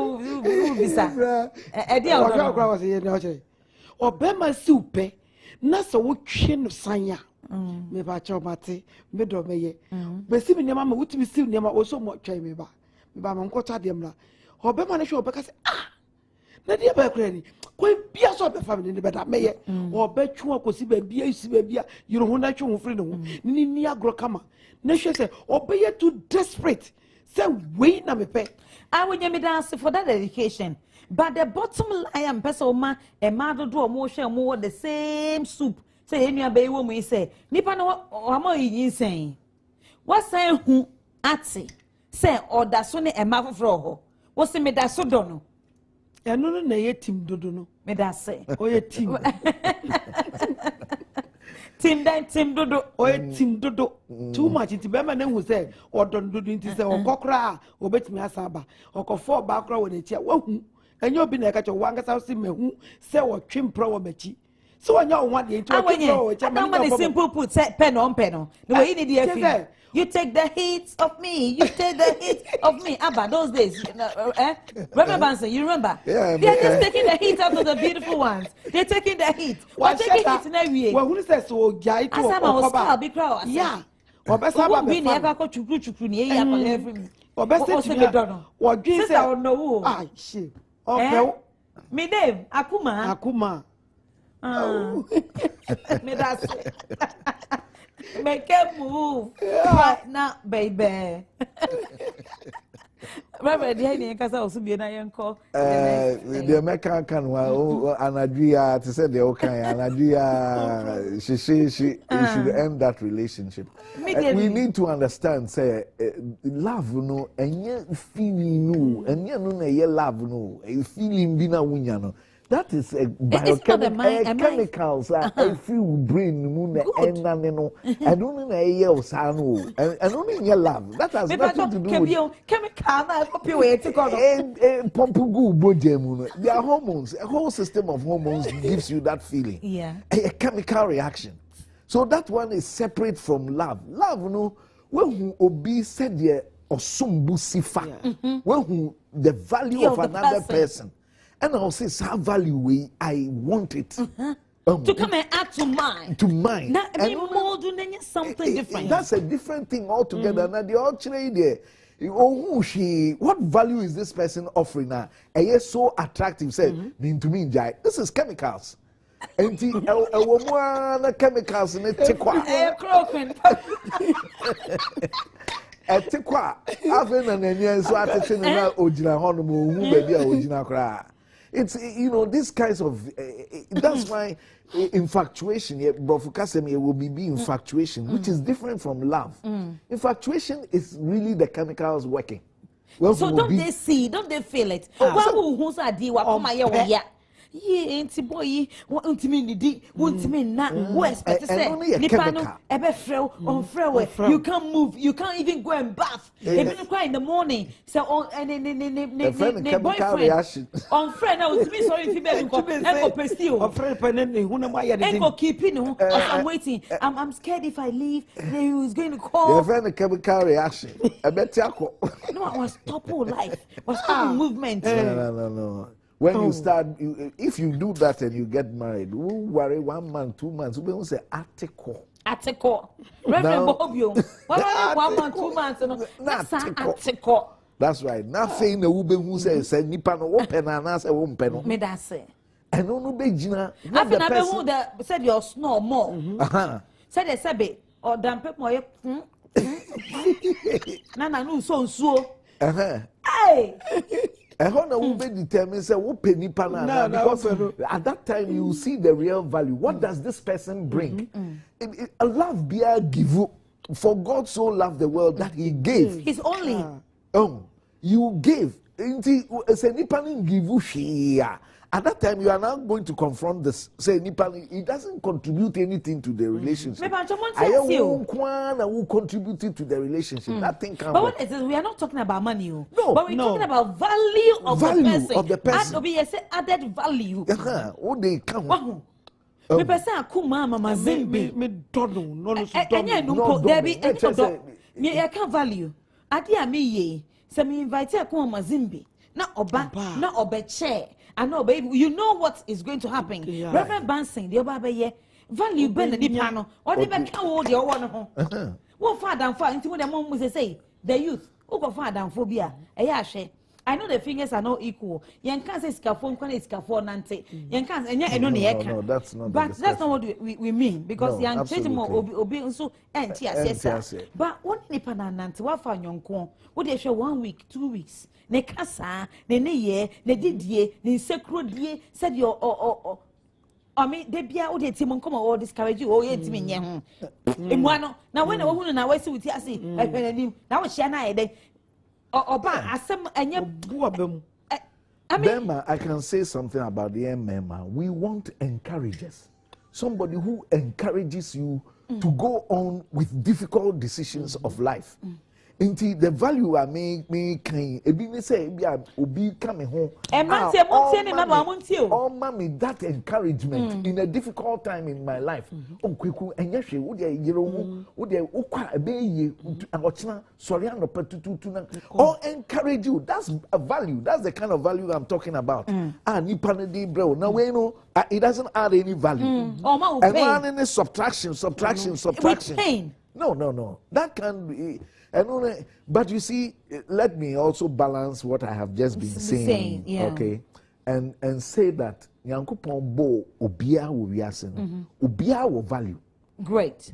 bisa e dia o kwa was ye na che obema si upe na so wo twe no sanya me ba cha mate me do me ye be si me nema ma wutimi si nema o so mo twa me ba ma nkota de mra obema na hwe obeka se na dia ba kura ni ko bia so be family ni be da me ye obetwu akosi ba bia isi ba bia yiro ho na twe ho firi no ho ni agro kama na hwe se obeye too desperate say we na me pe I would me dance for that dedication. But the bottom line, person ma a mother do motion more the same soup. Say any baby woman say, Nipa no amo yin saying. What say who atsi? Say or da so ne a mother fro. What's the me da so dono? Ya no na ye team dodo no. Me da say. O ye team. Team dodo. O ye team dodo. Too much nti be ma na hu say odon dodo nti say okokra obetimi asaba. Okofo ba kra wo na chi wa hu. Enye obi na ekacho wangasa si mehu say wo twempra wo machi. So anya wo wade nti wo twempra wo cha ma ni simple put say pen on pen on. The way you need the you take the heat of me. You take the heat of me. Abba, those days. Reverend Banson, you remember? Yeah, they're just taking the heat out of the beautiful ones. They're taking the heat. We're taking heat in every way. Well, who says so? Jai to Okoba. Yeah. Obesa be never go chukru ni e ya every. Obesa what dream say no. Ah, shit. Okay. Me Dave, Akumaa. Me that's make a move right now, baby. Remember, the idea because I also be na yanko. The American can Anadria to say the okay Anadria she should end that relationship. We need to understand say love no enye feeling no enye no na ye love no feeling bi na wunya no. That is a chemicals if you brain moon and no. I don't know a sano. I don't mean your love. That has nothing to do with chemical. There are hormones. A whole system of hormones gives you that feeling. Yeah. A chemical reaction. So that one is separate from love. Love, no, when obi said ye or sumbu sifa, when the value of another person. And I'll say, some value I want it to come and add to mine. To mine. Now, more doing something different. That's a different thing altogether. Now, the all trade there. Oh, what value is this person offering now? And yes, so attractive. Said, mean to me, Jai. This is chemicals. And a woman chemicals in it. A tikwa. Having an Indian so attention na ojina honomu who baby ojina kra. It's this kinds of that's why infatuation will be infatuation, which is different from love. Infatuation is really the chemicals working. Well, so don't they see, don't they feel it? Who's a deal? Ye ain't boy, want to mean the want to mean not west, but to say, Nipano, Ebefrel, on Freeway, you can't move, you can't even go and bath, even cry in the morning. So, on and then boyfriend on friend, I was sorry if you better go pursue, or friend, and go keeping him. I'm waiting. I'm scared if I leave, he was going to call. Your friend, a chemical reaction. I bet you. No, I was stop all life, was stop movement. No. When you start, if you do that and you get married, you worry 1 month, 2 months, we will say article. Reverend Bobbio. 1 month, 2 months, article. That's right. Nothing the woman who says, Nipa no open and answer won't pen. Me that say. And no begina. I think I who that said your snore more. Said a sabe or damp more. Nana no so. Hey. And how will be determined say what penny pana because at that time you see the real value. What does this person bring? A love be a give. For God so loved the world that he gave his only. You gave. At that time, you are now going to confront this. Say, it doesn't contribute anything to the relationship. I who contributed to the relationship. That thing can. But what is it? We are not talking about money. No, but we're talking about value of the person. Added value. What they come. Me person Akumaa mama Zimbi. Me don't know. No, there be me I can value. Adia me ye. So me invite Akumaa Zimbi. Na oba chair. I know, baby. You know what is going to happen. Yeah. Reverend Bansin, the oba ye value ben the pano. Or the back hold your one home. What father and father into what the mom will say. The youth who go father and phobia. I know the fingers are not equal. Yan can't say scaffold, can scaffold nante. Yan can't and no, that's not. But that's not what we mean because yan change more obi so and yes. But what nipa nante what for yon kon? What they show 1 week, 2 weeks. Ne kasa, ne ye, ne didie, ne sekro die, said your I mean, they be out there, Timon come or discourage you, or yet me. In one, now when a woman I was with Yassi, now she and I, I some and your I can say something about the Mema. We want encouragers. Somebody who encourages you to go on with difficult decisions of life. Inti the value I make me can ebi me say ebi obi come home. Oh mommy, that encouragement in a difficult time in my life. Oh kweku enyehwe wo de yero wo de ukwa ebeye anochina sorry no petutu na. Oh encourage you. That's a value. That's the kind of value I'm talking about. Nipa ne dey bro. Now we know it doesn't add any value. And any subtraction. With pain. No. That can be. But you see, let me also balance what I have just been saying. Okay, and say that Nyankopon bo obia wo wiase obia wo value. Great.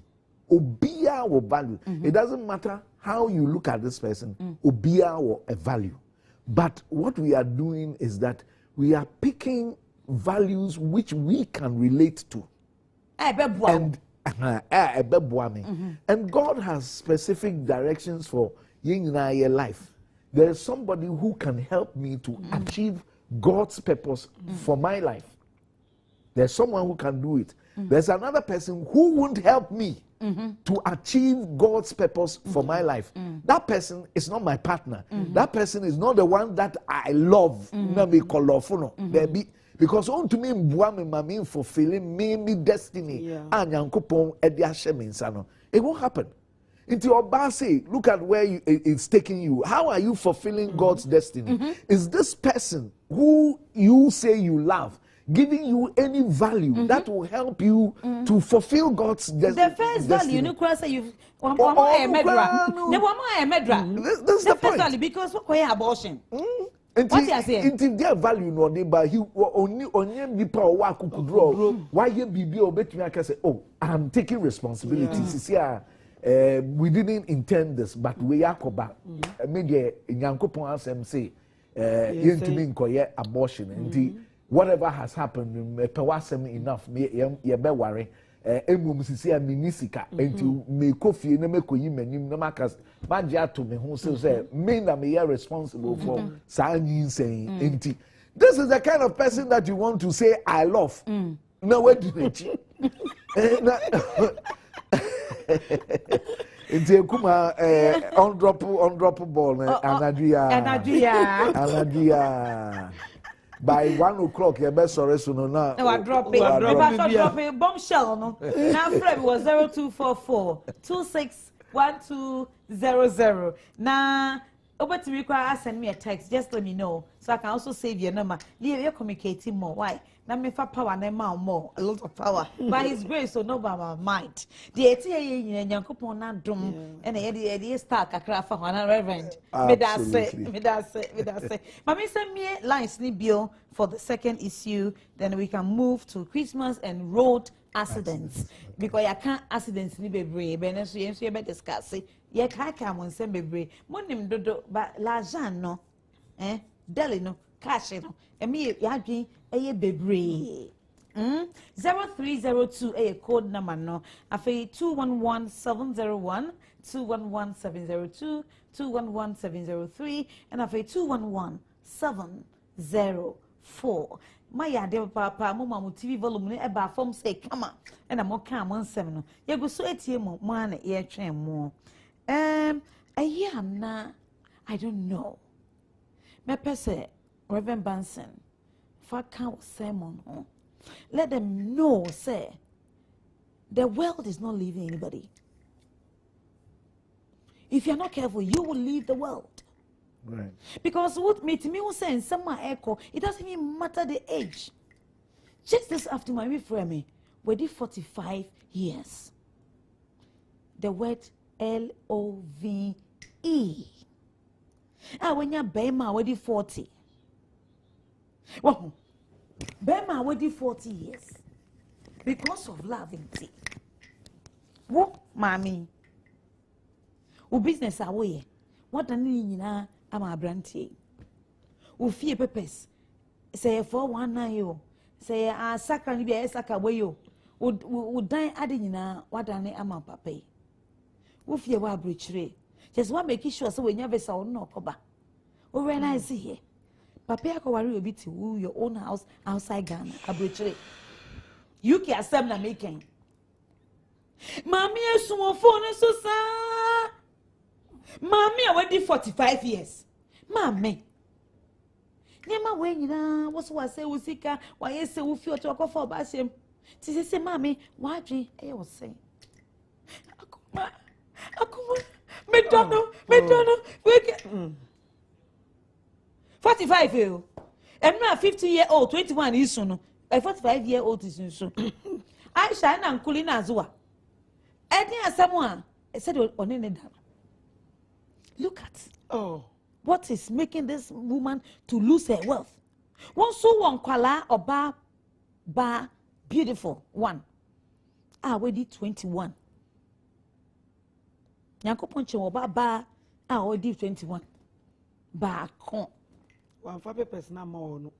Obia wo value. It doesn't matter how you look at this person. Obia wo a value. But what we are doing is that we are picking values which we can relate to. And God has specific directions for your life. There is somebody who can help me to achieve God's purpose for my life. There's someone who can do it. There's another person who won't help me to achieve God's purpose for my life. That person is not my partner. That person is not the one that I love. Because on to me mami fulfilling me destiny and yankopon ediasheminsano. It won't happen. Into your basi, look at where it's taking you. How are you fulfilling God's destiny? Is this person who you say you love giving you any value that will help you to fulfill God's destiny. The first value, you know, say you. This is the first point. value because what abortion? What you say? Into their value no neighbor, he only nipa o wa kukudro. Why you be obetumi aka say, oh, I'm taking responsibilities. Yeah. We didn't intend this, but we are koba. Media nyankopon asem say, yentumi nkoye abortion. Nti whatever has happened, pewasem enough. Ye be worry. Emum sisi a minisika enti me kofie na me koyi manim na makas magya to me ho say me na me responsible for sanyin saying enti this is the kind of person that you want to say I love na we do it enti Akumaa on drop ball anadria by 1 o'clock, you best sorry so no now. No, I drop it. Drop it. Bombshell no. Now Fred was 0244-261200. Now, over to me, send me a text. Just let me know so I can also save your number. You're communicating more. Why? Now me for power, more, a lot of power. By His grace, so no by my mind. The ATA in Yankopon na drum and the start a craft for one reverend. Me that say. Mami send me lines ni bill for the second issue. Then we can move to Christmas and road accidents. Because I can't accidents ni be brave. Ben so you be discuss. Ye can't come on send be brave. Monim dodo but la Jean no. Deli no. Cash no. Me yadwi eye bebre 0302 a code number no afi 211701 211702 211703 and afi 211704 my yade papa mama mu TV volume e ba form say come on and am okay am nsem no ye go so etie mo na ye twen mo na I don't know me pese Reverend Benson, if I can't sermon, let them know, say, the world is not leaving anybody. If you're not careful, you will leave the world. Right. Because what me was saying, someone echo, it doesn't even matter the age. Just this afternoon, my friend, we did 45 years. The word LOVE. When you're Bema, we did 40. Well, Bema waited 40 years because of love and tea. What, mommy? Who business away? What an inina am a brandy? Who fear peppers? Say 419 say a sacra be a sacra way you would die adding what an am a pape. Who fear wa breachery? Just one make sure so we never saw no coba. Who when I see here. Papa ko worry obi to your own house outside Ghana abrochire UK asem na making Mami esumo phone so sa Mami already 45 years Mami Nema we nyina wo so wase usika wa yese wo fi oto akofo ba sem ti se mami wa dwen e wo say Akumaa me dono we 45 year I'm not 50-year-old 21 is soon a 45-year-old is soon I shine and cooling as well and someone said on any down look at what is making this woman to lose her wealth one so one kwala or bar beautiful one already 21 Yankopon chewo ba already 21 ba kon one for papers na more no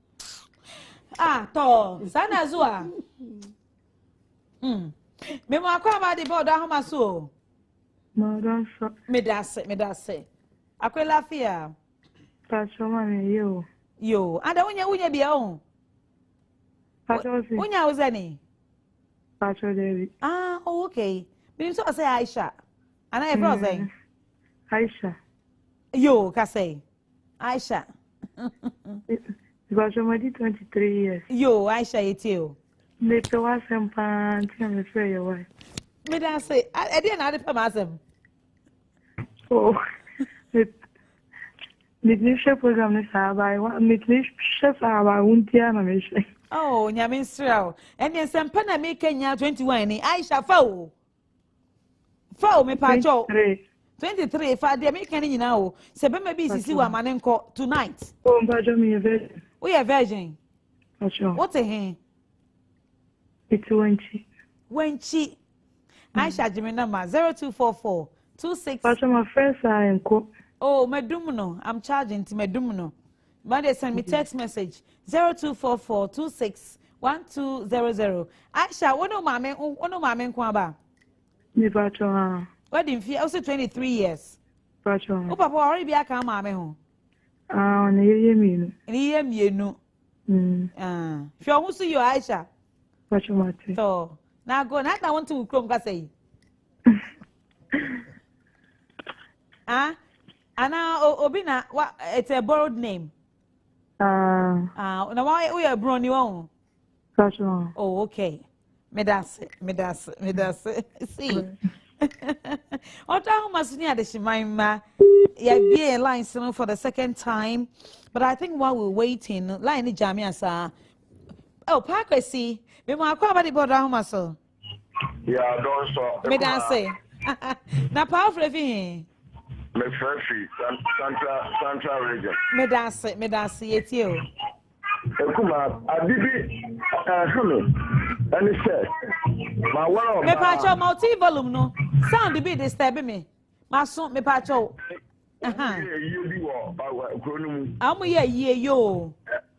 to sana zua me mo akwa ba de board ahoma so me da say akwela fia Pastor mami yo ada unya bia o Pastor si unya uzani Pastor David okay me so say Aisha ana e bro say Aisha yo ka say Aisha because I'm 23 years. Yo, Aisha, it's you. Me to was some pants and me say your wife. Me don't say. I didn't have to pass Oh, me chef program ni sa ba. Me chef aba untia na me say. Oh, Nyaminsrao. And then some pen make Kenya 21. Aisha Fow. Fow me pacho. 23. If I dare make any now. Sebe maybe see what manenko tonight. Oh, Bajo me a virgin. We are virgin. What's a hen? It's when she. Aisha Jimmy number 0244 26. Bajo my friends are in co. Oh, Medumuno. I'm charging to Medumuno. But they send me text message 0244 26 1200. Aisha, what no mame kwaba? Me Bajo. Wedding fee also 23 years. Bajo. Oh, papa already be a come mame home. Near me. Near me, no. If you want to see you, Aisha. Bajo Mate. So now go. Now I want to come say. Anna Obina, what? It's a borrowed name. Now why we are brony one? Oh, okay. Medas. See. How much near the Shemaima? Yeah, be a line for the second time. But I think while we're waiting, line the Jamia, sir. Oh, Parker, see. We want to about the border muscle. Yeah, don't stop. Medas. Now, powerful thing. Mefrefi, Central region. Medasi, it's you. Akumaa, Adibi, and he said, my one of me pacho multi volume no. Sound the bit disturb me. My son, me pacho. I'm ye yo.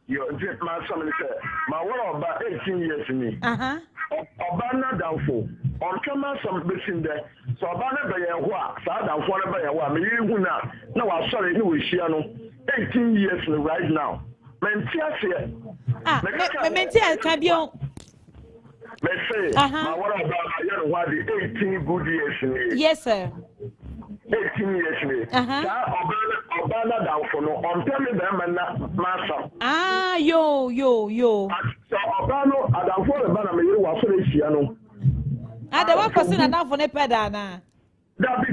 Your my son said, my one about 18 years to me. Obana downfall. On camera some bits in there. So Obana by a wa, Sada for by a wa, me you now I saw it with Shiano. 18 years right now. Mentia here. Mentia can be on. Say, my what about what the 18 good years? Yes, sir. 18 years. Obana down for no. On tell me them and master. Yo. So Obano, I don't for the banner, you was Shiano. The work was in and down for the pedana. That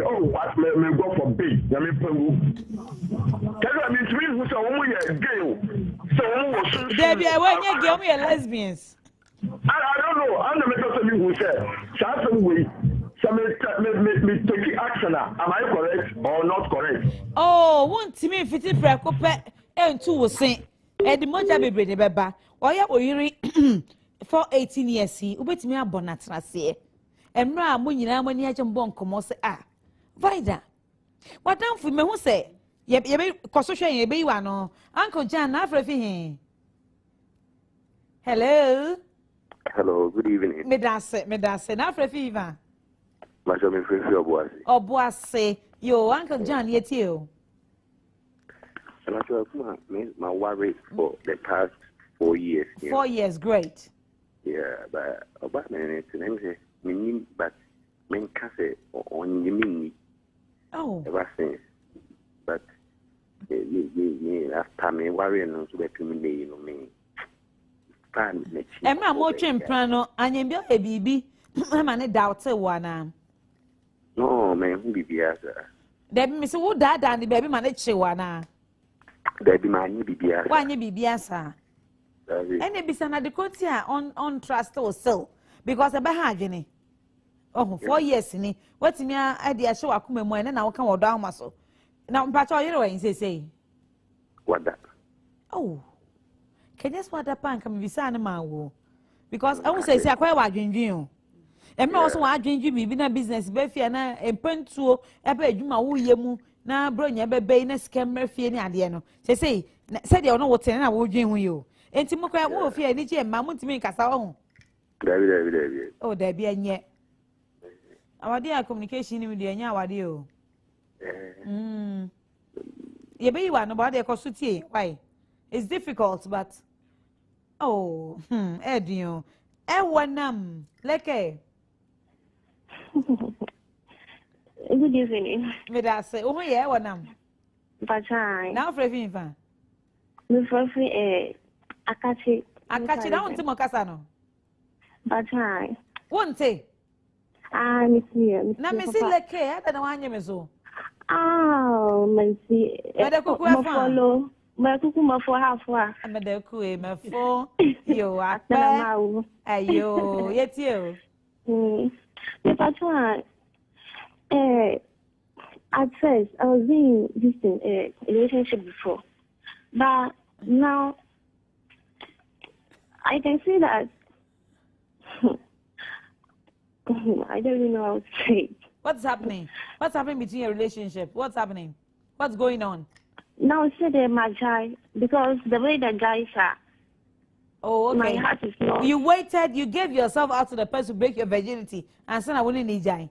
oh, what may go for big. Let me tell you, I mean, to me, who's a woman, gay. So, Debbie, when you give me a lesbians. I don't know. I'm the maker who said, some way, some me take action. Am I correct or not correct? Oh, one to me, 50 precope and 2 was saying, and the Moja be ready, Baba. Or you for 18 years, he wait me a bonnet last year. And now I'm winning when you have a bon come say, Vida. What down for me who say? Ye be construction ye be one or Uncle John everything. Hello. Hello, good evening. Medase, now for fever. My job is free of Boise. Oh, Boise, yo, Uncle John, yet you. And I said, my worry for the past 4 years. 4 years, great. Yeah, but about me, but men can say on you mean. Oh, ever since. But after me worrying, so that you know me. Emma more prano, and you be a baby. I'm a doubt one. No, man, who be biasa. Then Miss Wood died and the baby managed one. There be my new biasa. Why you be biasa? And it be some adequate on trust or so because a bahagini. Oh, 4 years in it. What's me idea show Akumaa and I'll come down muscle. Now, Patrol, you know, say, what that? Oh. Can you swat a pan come beside a man? Because I won't say, I quite what you. And also, I drink you, be a business, Beffy and pen to a bed, you my woo, now bring your baby in a scammer, fear, and Adiano. Say, said you know what I will drink with you. And Timocrat will fear any jam, Mamma to make us our own. Oh, there be and yet. Our dear communication with you, and now, what you? You be one about the costume. Why? It's difficult, but. Oh, Edio. Ewanam. Leke. Good evening. Medase. Oh, yeah, Ewanam. Bachai. Now, for Viva. The first Akachi. Akachi, down to Mocasano. Bachai. One say. Miss here. Now, Miss Leke, I don't know why you so. Oh, Missy. Follow. Kuku for half wa. I'm a deku, my phone. You are ayo, yet you. But at first, I was in this relationship before. But now, I can see that I don't even know how to say it. What's happening? What's happening between your relationship? What's happening? What's going on? Now, say they're my guy, because the way the guys are. Oh, okay. My heart is not. You waited, you gave yourself out to the person to break your virginity, and son, I wouldn't need you.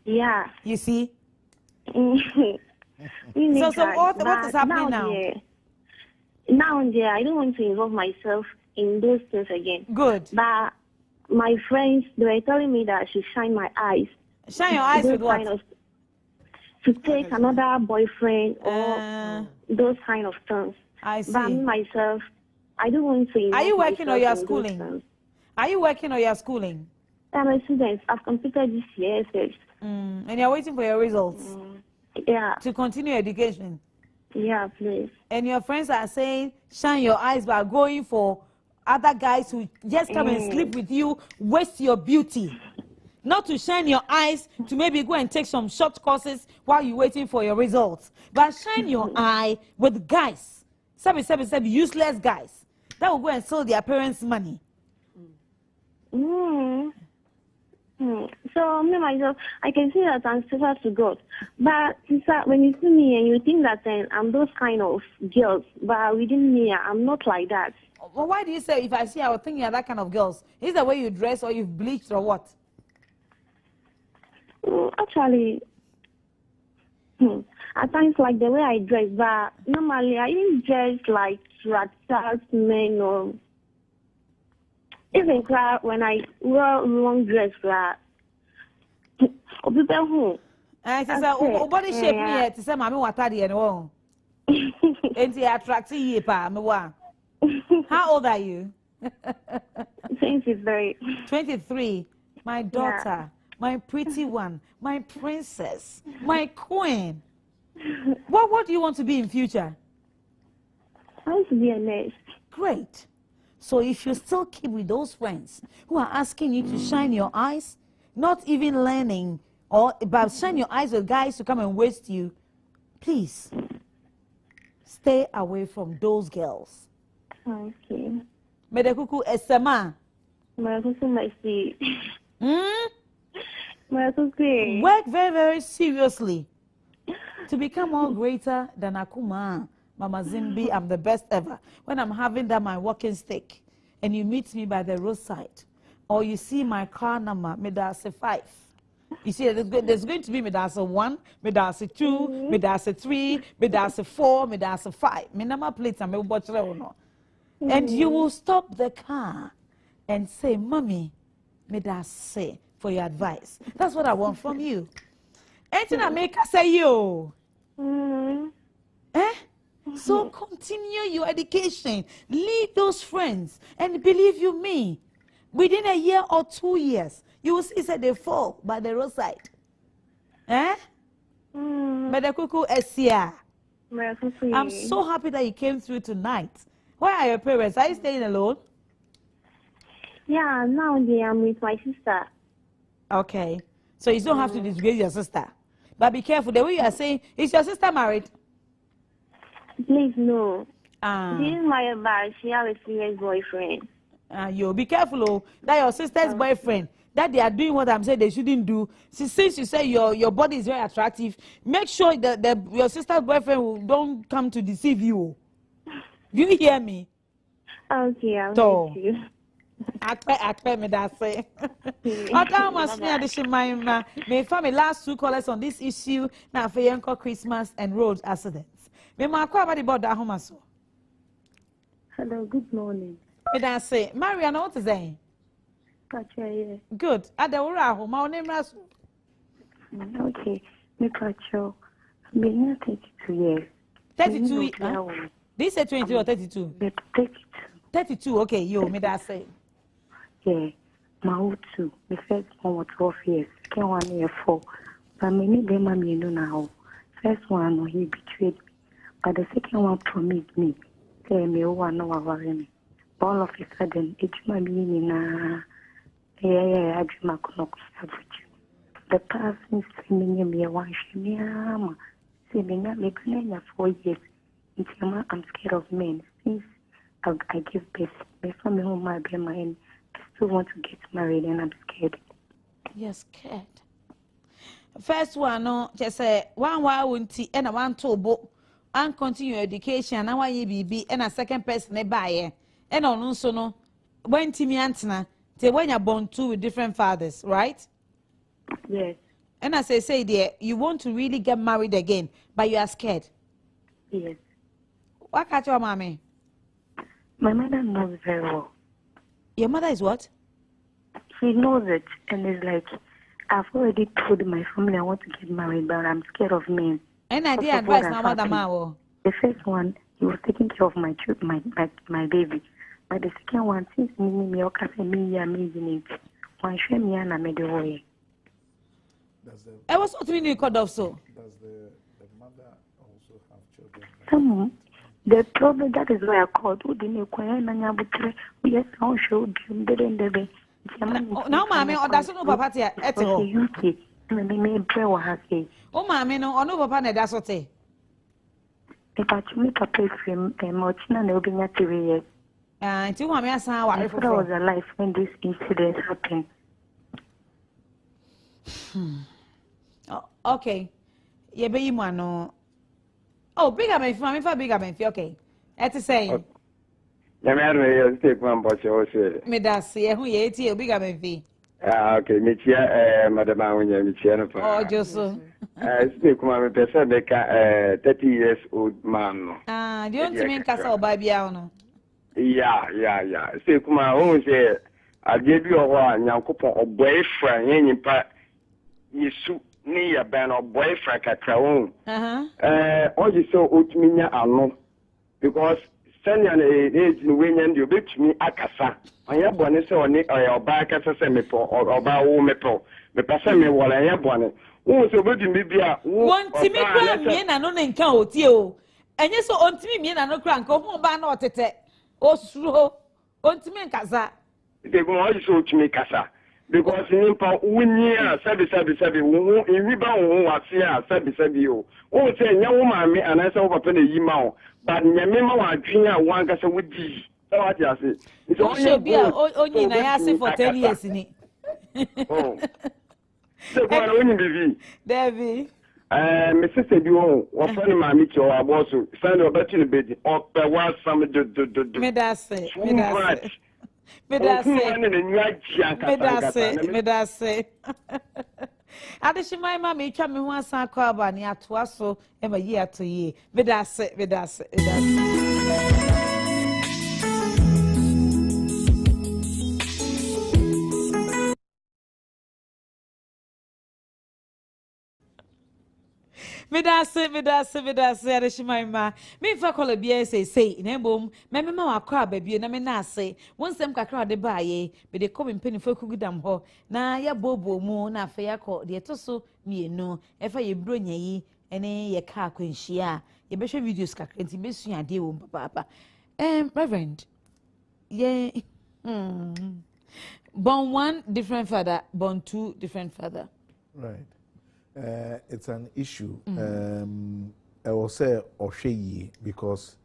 Yeah. You see? So what is happening now? Now, I don't want to involve myself in those things again. Good. But my friends, they were telling me that I should shine my eyes. Shine your eyes with what? To take another boyfriend or those kind of things. I see. But myself, I don't want to. Are you working or you are schooling? Are you working or you are schooling? I'm a student. I've completed this year. And you're waiting for your results? Yeah. To continue education? Yeah, please. And your friends are saying, shine your eyes by going for other guys who just come and sleep with you, waste your beauty. Not to shine your eyes to maybe go and take some short courses while you're waiting for your results. But shine your eye with guys. Some useless guys. That will go and steal their parents' money. So, me myself, I can see that I'm still to God. But when you see me and you think that I'm those kind of girls, but within me, I'm not like that. Well, why do you say if I see I was thinking of that kind of girls? Is the way you dress or you've bleached or what? Actually, at times like the way I dress, but normally I didn't dress like rats, men, or even when I wear long dress, or people who. I say, body shape me to say, "Mommy, what are you doing?" Ain't you attractive, ye pa? Me wa. How old are you? 23. 23. My daughter, my pretty one, my princess, my queen. What do you want to be in future? I want to be a nurse. Great. So if you still keep with those friends who are asking you to shine your eyes, not even learning, or about shine your eyes with guys to come and waste you, please stay away from those girls. Okay. Medekuku esema. Medekuku mercy. Work very, very seriously to become more greater than Akumaa. Mama Zimbi, I'm the best ever. When I'm having that my walking stick and you meet me by the roadside or you see my car number, Medase 5. You see, there's going to be Medase 1, Medase 2, Medase 3, Medase 4, Medase 5. My number plates and and you will stop the car and say, Mommy, Medase, for your advice. That's what I want from you. Anything I make, I say you. So continue your education. Leave those friends. And believe you me, within a year or 2 years, you will see that they fall by the roadside. Medekuku Esia. I'm so happy that you came through tonight. Where are your parents? Are you staying alone? Yeah, now I'm with my sister. Okay. So you don't have to disgrace your sister. But be careful. The way you are saying, is your sister married? Please, no. She is my bad. She has a serious boyfriend. You be careful, that your sister's boyfriend, that they are doing what I'm saying they shouldn't do. Since you say your body is very attractive, make sure that your sister's boyfriend don't come to deceive you. Do you hear me? Okay, I'll hear you. Akpe me that say. Oda must me addition my family last 2 callers on this issue now for Yanko Christmas and road accidents. Me ma kwa about that home so. Hello, good morning. Me that say, Mariana, what is that? Kacha, good. Ada ura home, my name is. Okay, me kacha. Me 32 years. 32. This is 23 or 32? 32. 32. Okay, me that say. Yeah, my two. My first one was 12 years. Second 1 year 4. But me need them now. First one, he betrayed me. But the second one promised me say me one no worry. All of a sudden, it's my meaning. I dream I could not have with you. The person sending me a one shame. See me not make 4 years. I'm scared of men. Since I give birth, my family home might be mine. I still want to get married and I'm scared. You're scared. First one, no, just say 1 hour unti and a 1 2 book and continue education. Now I be and a second person they buy and on also no when Timmy Antona they when you're born two with different fathers, right? Yes. And as I say there, you want to really get married again, but you are scared. Yes. What catch your mommy? My mother knows very well. Your mother is what? She knows it, and it's like I've already told my family I want to get married, but I'm scared of men. And I did advise my mother, Mao. The first one, he was taking care of my baby, but the second one, since me amazing it, one share me and I made the way. I was not really called off so. Does the mother also have children? The problem, that is why I called. Yes, I'll show you. Now, mammy, or doesn't know Papa at all. Oh, mammy, no, or no Papa, that's what say. If I meet a place from Mochina, they'll be not 3 years. And you want me to say, I was alive when this incident happened. Okay. Yeah, but you want no. Oh, bigger man, family for bigger man. Okay. That's the same. Yeah, me take one but you say. Me da see who ye ti bigger man fi. Ah, okay. Me chia madam awunya me chia no pa. Oh, Joso. Speak kuma me pesa be ka 30 years old man no. Ah, do you want to mean kasa oba bia no? Yeah. Speak kuma who say ade bi o ho a Nyankopon oboyfriend yenyipa Yesu ni ya ban boyfriend kakra won. O ji so otuminya ano because sanya na age no wenyan de obetumi akasa. Anya bone se oni oba akasa se mepo oba wo mepo. Me pasa me wala anya bone. Wo so obetumi bia wo. Won timi kra mie na no nka otie o. Enye so ontimi mie na no kra nka ho ba na otete. Osuro ontimi nkasa. De go o ji so otumi kasa. Because in Winia, sabi, in Riba, Wasia, sabi, oh, say, Yawama, and I saw open a yimao, but Yamima, Gina, one gasa with thee. So what you say? It's only be only I asked for 10 years in it. Oh, so what only be Debbie. Mrs. Sedu, what funny my Mitchell, I was send a better baby, or there was some Medase. Adishima mama twa me ho asan kwa aba ne atoa so e ma yi atoye medase Medase Adishima me fa kola bia say na embom me ma wakra ba bia na me na ase wonsem kakra de baaye be de kom mpeni fa kugudam ho na ya bobo mu na afa yakọ de toso mienu e fa ye bro nyayi ene ye ka akwanhia ye be hwe videos kakra nti be sua de wo papa reverend ye born one different father, born two different father. Right. It's an issue. I will say Osheyi because,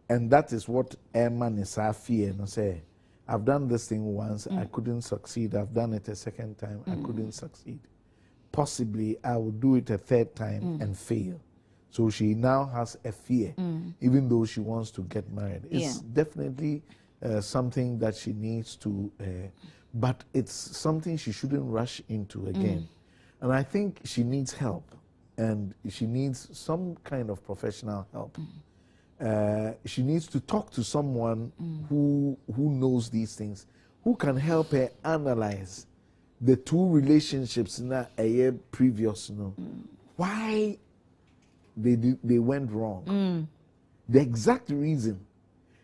and that is what Emma is fear and say, I've done this thing once, I couldn't succeed. I've done it a second time, I couldn't succeed. Possibly I will do it a third time and fail. So she now has a fear, even though she wants to get married. It's definitely something that she needs to, but it's something she shouldn't rush into again. And I think she needs help, and she needs some kind of professional help. She needs to talk to someone who knows these things, who can help her analyze the two relationships in a year previous, why they went wrong. The exact reason.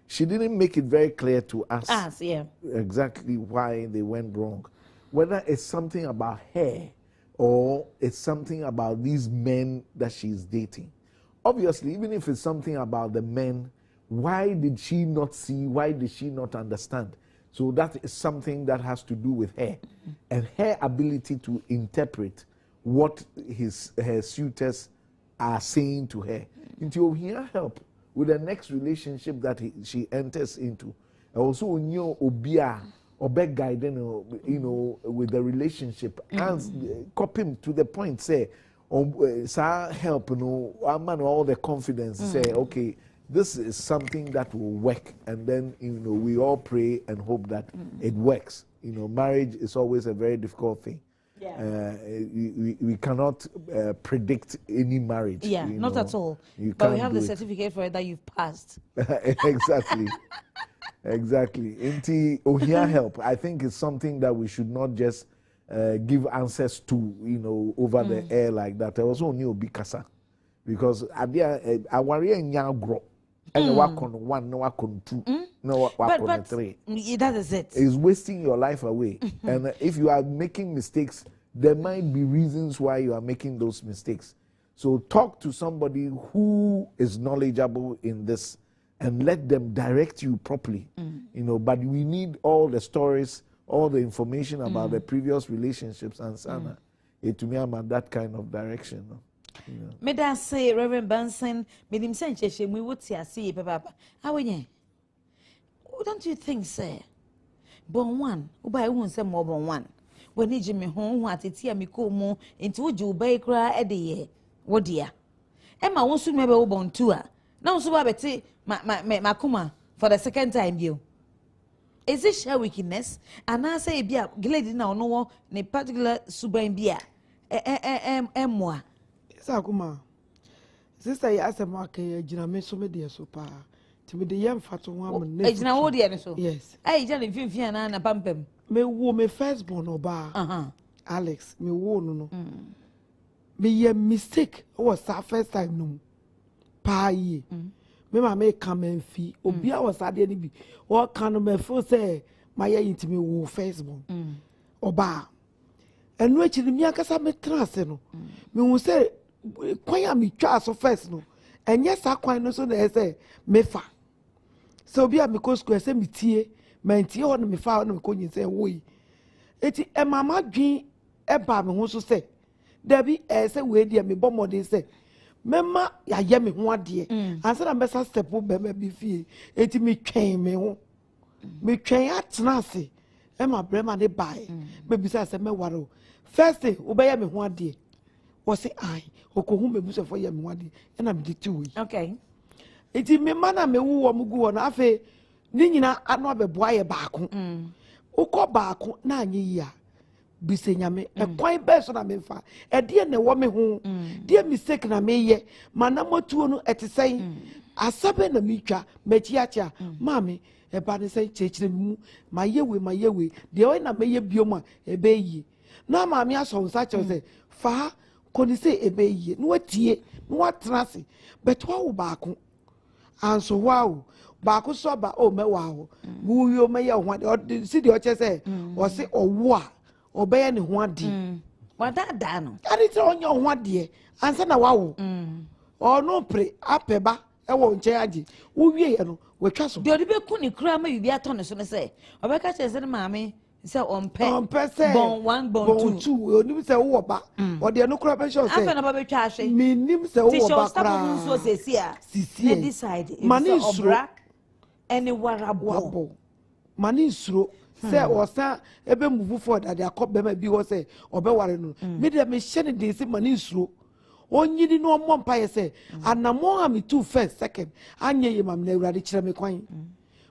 She didn't make it very clear to us exactly why they went wrong. Whether it's something about her or it's something about these men that she's dating. Obviously, even if it's something about the men, Why did she not see? Why did she not understand? So that is something that has to do with her and her ability to interpret what her suitors are saying to her. Until here help with the next relationship that she enters into. Also, obia or beg guidance, with the relationship, and copy him to the point. Say, help, all the confidence. Say, okay, this is something that will work, and then we all pray and hope that it works. Marriage is always a very difficult thing. Yeah. We cannot predict any marriage. Yeah, not at all. But we have the certificate for it that you've passed. Exactly. Exactly. Inti ohia help. I think it's something that we should not just give answers to, over the air like that. I also knew Bikasa. Because awari enya grow. And work on one, no work on two, no work on three. That is it. It's wasting your life away. And if you are making mistakes, there might be reasons why you are making those mistakes. So talk to somebody who is knowledgeable in this and let them direct you properly. But we need all the stories, all the information about the previous relationships and sana. To me, I'm at that kind of direction. Me da say Reverend Benson, me dim say ncheshe mu wuti ase papa. How we? Don't you think say? Bon one, uba ehun say mo bon one. When iji me ho ateti a me ko mu enti uji uba kra e de ye. Wo dia. E ma won su me be wo bon two a. Na won su ba beti Akumaa for the second time you. Is it share weakness? And I say bia glad na ono wo ne particular suban bia. Moi. Akumaa, sister, ya ase make jina me so me de so pa. Ti me de yam fato ho am ne. Jina wo de so. Yes. Jina mfimfia na pampam. Me wo me first born oba. Alex, me wo no. Me ye mistake was our first time no. Pa ye. Me ma me come and fi. Obi a was ade ni bi. O kan me feel say my ye intimi wo first born. Oba. Enu echi ni mi akasa me trance no. Me wo say kwanya mi twa so first no enye sa kwan no so na say me fa so bia me ko school say me tie mantie ho no me fa no me ko nyi say wo eti e mama dwen e ba me ho so say dabi say we dia me bomode say mema ya ye me ho ade ansa na besa step be me bi fie eti me twen me ho me twen atena ase e ma brema de bai me bi say me waro first day wo be ye me ho ade was say I okohu me buso for yam wadi and I'm the two. Okay. It is me mana me wo mugu na afe ni nyina anu abeboa ye baako. Ukọ baako na anyi ya bise nyame e kwan be so na me fa e de na wo me ho de mistake na me ye mana motuo no etesai asabe na mitwa machiacha mami e ba ne sai chechire mu mayewe de o na me ye bioma e be yi na mami aso nsa che say fa koni say ebe ye no tie no atrase but wo baako anso wow baako so ba o me wow wu yo me ye ho de si de o che say o se owo a obeye ne ho ade wadada no ari tre onye ho ade ansa na wow o no pre apeba e wo nche age wo wie ye no watwa so de odi be ku ni kura ma bibi ato ne so ne say obeka che se ne maame say on say bon one bon two oni say wo ba o de no kura be sure say afa na ba be twa hwe me nim say wo ba kura so say sia na decide mani suro any warabo mani suro say o sa ebe move forward ade akọ be ma bi wo say obe ware no me de me hye ne de say mani suro onyini no mo mpa ye say anamo ha me two first second anye ye mam na urade kire me kwan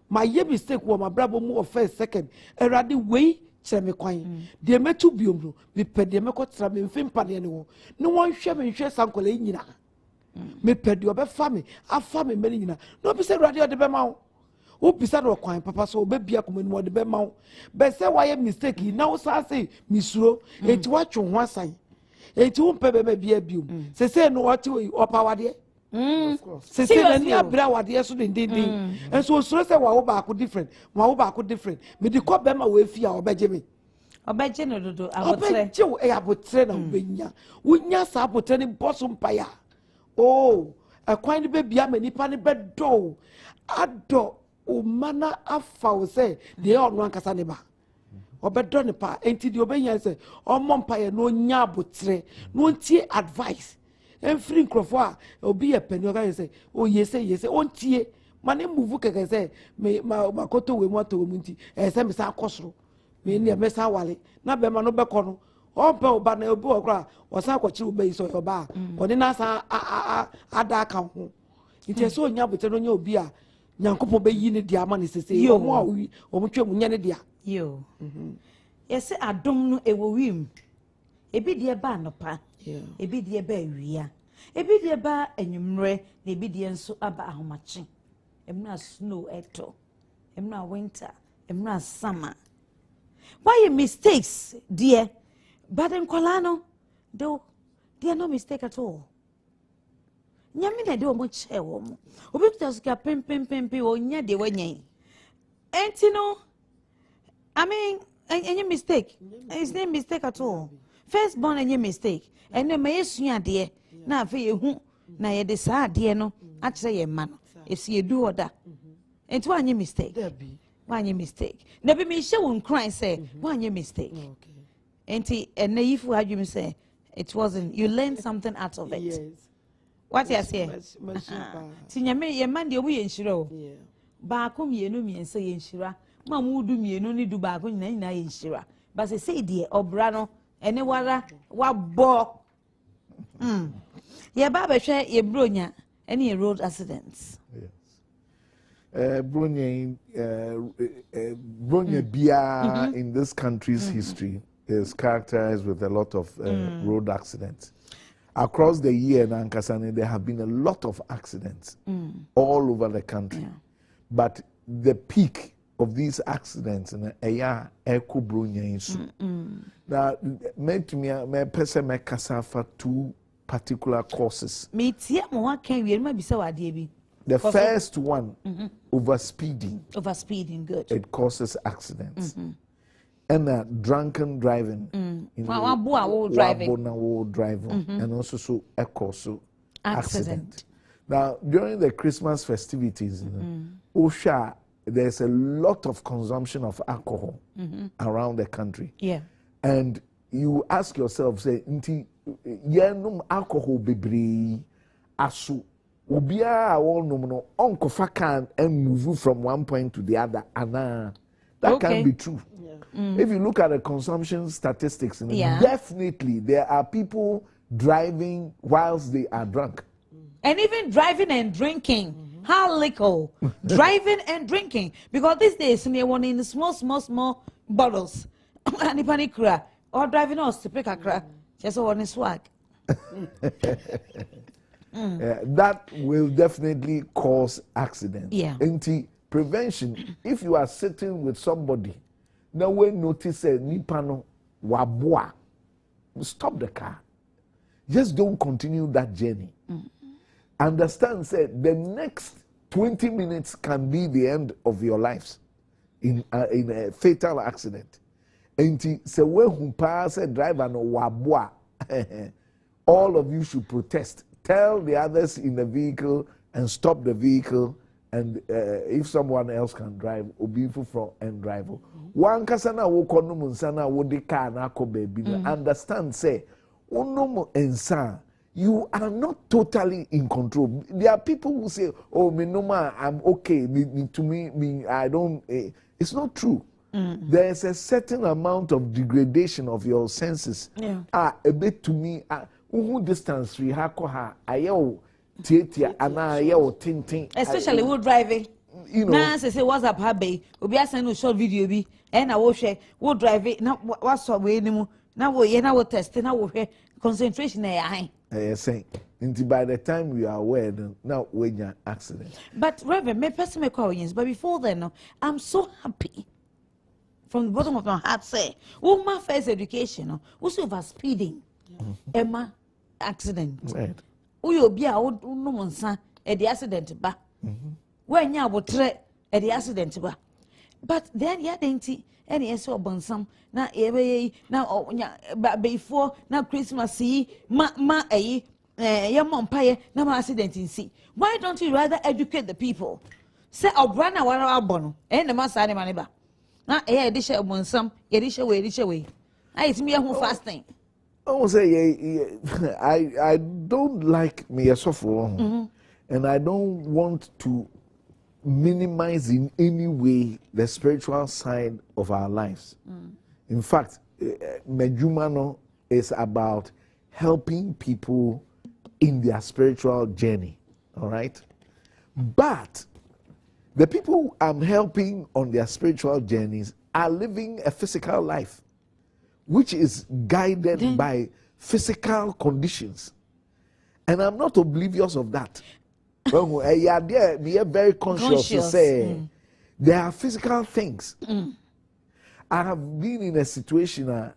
my ye mistake wo my brabo mu of first second erade wei kire me kwan de metu biom no me pede me ko tra me mfimpa ne wo ne won hwe me hwe sankola nyina me pede obefa me afa me mani nyina no bi se erade ode be ma wo bisa no kwan papa so obebia komani ode be ma be se wa ye mistake na wo sa say misuro enti wa twu ho asan enti wo pebe me bia biom se no wo ti opa wade se na ni abra wade so din and so say wa baako different wa baako different me di ko be ma we fi a obeje me obeje no dodo abotre obeje wo abotre na obenya wonya sa abotre ni boso mpaya oh akwan ni be bia manipa ni be do ado o mana afa wo say de on wan kasa ne ba obedo ne pa enti de obenya say o mompa ye no nya abotre no ntie advice free nkrofo a obi ye pani o ga say o yese on tie mane move keke say me makoto we moto we munti say me sa akosoro me ne me sa wale na be ma no be kono o pe oba na obi okra o sa akwachi oba yi so oba o ne na sa ada ka ho nti so nya abotre no nya obi a nyankopo be yi ne dia ma ne sese o mo a o mo twem nya ne dia yo yes adom no ewo wim ebi de ba anopa ebi de ba awia ebi de ba anwumre na ebi de nso aba ahomache emna snow eto emna winter emna summer why mistakes dear but in kolano do there no mistake at all nyame na de o mo che wo mo obi tuska pem o nya de wanyen enti no I mean any mistake it's no mistake at all first born any mistake and then may sua de na afa ye hu na ye de sa de no a kire ye ma no esi ye do order enti wanye mistake wanye mistake na be me she won cry say wanye mistake enti and na if you me say it wasn't you learned something out of it. Yes. What you say? Tinyame ye man de obu ye nshira o. Ba ko mienu miense ye nshira. Ma mu du mienu ni du ba ko nyina ye nshira. Ba se say de obra no ene wara wa bo. Ye ba be hwe ye bronya ene ye road accidents. Yes. Bronya bia in this country's history is characterized with a lot of road accidents. Across the year in Ankasane, there have been a lot of accidents all over the country. Yeah. But the peak of these accidents in Eya Eko Brunya Insu. Now, me person me kasa for two particular causes. The first one, overspeeding. Overspeeding, good. It causes accidents. And drunken driving, driving, and also so a cause accident. Now during the Christmas festivities, Osha, there's a lot of consumption of alcohol around the country. Yeah, and you ask yourself, say, "Nti yenum alcohol bebre asu ubia all no onko fakan and move from one point to the other, and that can be true." If you look at the consumption statistics, definitely there are people driving whilst they are drunk. And even driving and drinking. How little? Driving and drinking. Because these days, they want in small bottles. And if any cry, or driving us to pick a crack, just one swag. That will definitely cause accidents. Yeah. Prevention, if you are sitting with somebody, now when notice nipano waboa, stop the car. Just don't continue that journey. Understand, say the next 20 minutes can be the end of your lives in a fatal accident. And say when pass a driver no waboa, all of you should protest. Tell the others in the vehicle and stop the vehicle. And if someone else can drive, obifu from and drive. One kasana wo kono munsana wo de car na ko baby. Understand, say, unomo ensa. You are not totally in control. There are people who say, "Oh, me no ma, I'm okay." To me, I don't. It's not true. There's a certain amount of degradation of your senses. Yeah. A bit to me. Who distance we ha ayo. Especially wood driving. You know, now say what's up, happy. Obi send no short video be, and I will share wood driving. Now what's up we anymore? Now we test. Now we concentration high. Saying, by the time we are aware, now we're an accident. But Reverend, may person make questions. But before then, I'm so happy. From the bottom of my heart, say, oh, my first education, who's over speeding, Emma accident. Right. Uyo bia no monsa e the accident ba when ya wotre e the accident ba but then ya denti ene ese obonsam na ebe na before na Christmas yi ma ya mompaye na ma accident nsi. Why don't you rather educate the people Say Obrana one abono, and the master animal. Not a dish of one some, a dish away. It's me who fasting. I will say, I don't like me a software, and I don't want to minimize in any way the spiritual side of our lives. In fact, Mejumano is about helping people in their spiritual journey. All right? But the people I'm helping on their spiritual journeys are living a physical life, which is guided by physical conditions. And I'm not oblivious of that. We are very conscious to say there are physical things. I have been in a situation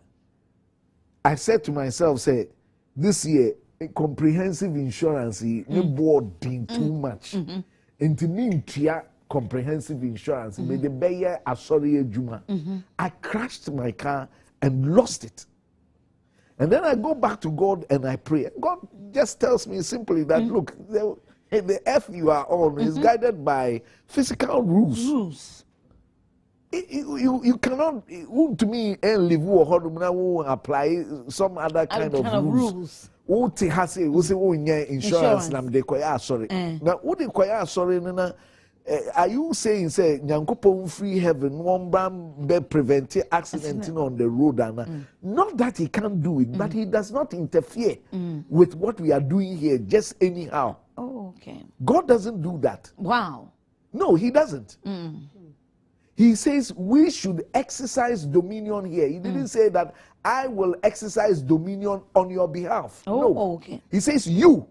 I said to myself, say, this year, comprehensive insurance is too much. And to me, comprehensive insurance, I crashed my car and lost it. And then I go back to God and I pray. God just tells me simply that, look, the earth you are on is guided by physical rules. You cannot, to me, apply some other kind of rules. Insurance. Now, are you saying, say, Nyankopon free heaven, one be preventing accidenting on the road? Not that he can't do it, but he does not interfere with what we are doing here just anyhow. Oh, okay. God doesn't do that. Wow. No, he doesn't. He says we should exercise dominion here. He didn't say that I will exercise dominion on your behalf. Oh, no. Okay. He says you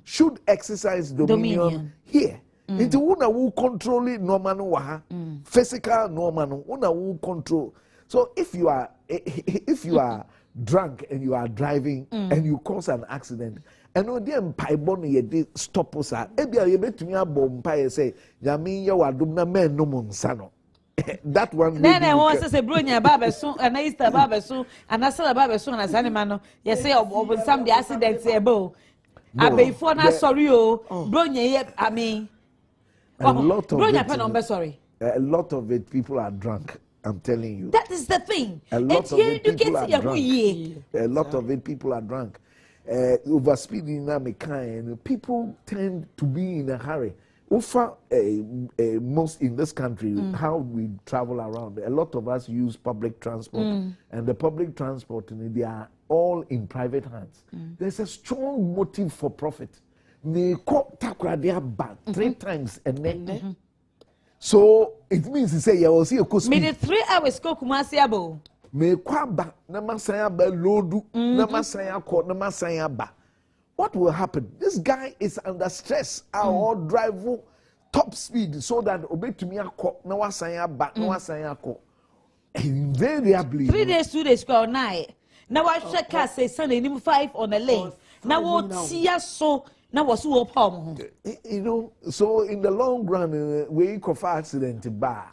should exercise dominion here. Into una will control it normal physical normal una will control. So if you are drunk and you are driving and you cause an accident, and no dem paibon ye stop us ebia ye betumi abom pa ye say nyame ye wadom na men no monsano. That one then wants say bronya baba so and Easter baba so and asala baba so na sanima no ye say some the accident ebo abefo na sorry o bronya ye I mean a lot of it, sorry. A lot of it people are drunk. I'm telling you. That is the thing. A lot of it people are drunk. A lot of it people are drunk. Overspeeding na and people tend to be in a hurry. Most in this country, how we travel around, a lot of us use public transport, and the public transport, they are all in private hands. There's a strong motive for profit. They caught takradia back 3 times and then. So it means he say, "Yeah, will see a cost." Me the 3 hours go kumasiabo. Me kwaba na masaya ba lodu na masaya ko na masaya ba. What will happen? This guy is under stress. Our drive top speed so that obey to me ako na wasaya ba na wasaya ko. Invariably 3 days 2 days go night. Now I check car say Sunday 5 on the lane. Now what see so. Now what's your problem? You know, so in the long run, we could accident bar.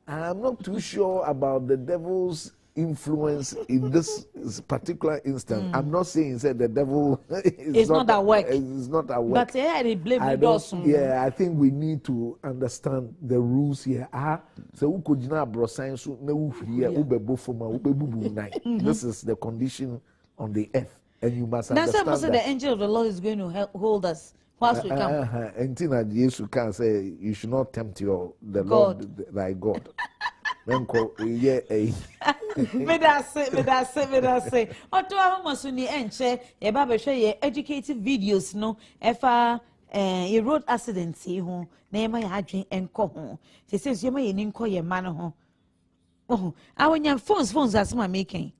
I'm not too sure about the devil's influence in this particular instance. I'm not saying that the devil is not at work. It's not at work. But yeah, they blame the yeah, I think we need to understand the rules here. So who could not brosign so no here this is the condition on the earth. And you must understand that the angel of the Lord is going to hold us whilst we come. And Jesus can say, you should not tempt the Lord thy God. Then call yeah. Me that say. Oto ahomosuni enche e ba be hwe educative videos no efa a road accident ho na e ma ya adwen enko ho. Se se ma ye ni nko ye ma no ho. Oh, awon phones asema making.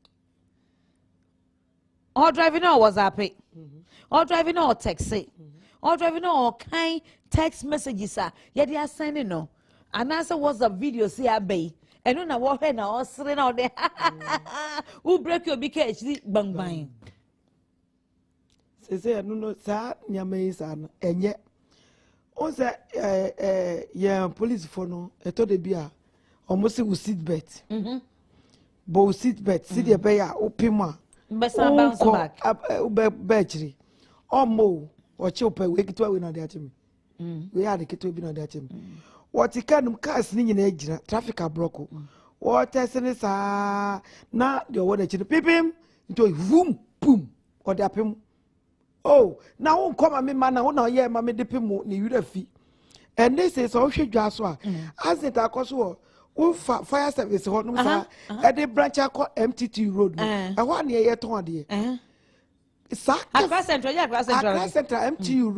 Or driving or WhatsApp, or driving or text, or driving or kind text messages. Yeah, they are sending no. And answer WhatsApp video see a bay. And when I walk in, I was sitting out there. Who break your BKHD bang bang? Say, no, sir, Yamay san, and yet, also, yeah, police for no, a to the beer, almost with seat bet. Both seat bet, see the bear, opima. Besa bounce back. Battery. Or more, or choper, we get to win on the atom. We are the kit to be on the atom. what you can cast in age, traffic are broken. What is now the one that you pipim into a boom, boom, or the pim. Oh, now won't come a man, I won't hear mammy the pim, ni you fee. And this is all she just was. As it are cost fire service, at the branch I call MTT Road. I want near 20. Across Central, MTU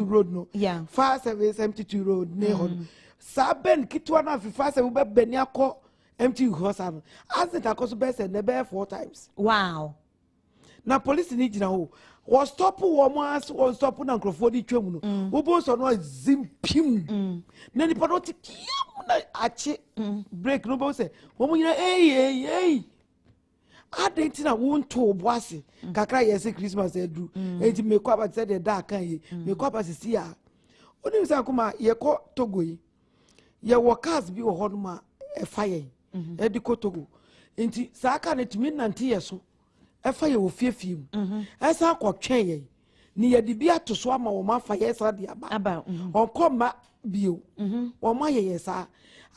Road, no. Yeah. Fire service, MTT Road, Nehon. Saben Kitwana, fast and Beniaco, MTU Hosan. As it are cost best and never 4 times. Wow. Now, police need now. Was stop woman's was stop on Crofodi Chum. Who both on was Zimbi. Nanny Panoti Achi break no boss. Woman, hey. I didn't know one to Bossy. Kakra, yes, Christmas they do. And make up and said the dark can make up as a seer. When you say, Akumaa, ye caught Togo. Ye workers be a honma a fire. Edico Togo. Inti Saka net midnight years. A fire will fear him. As I call Chay, near the beer to swam or my fire about, or come back view, or my yes, sir.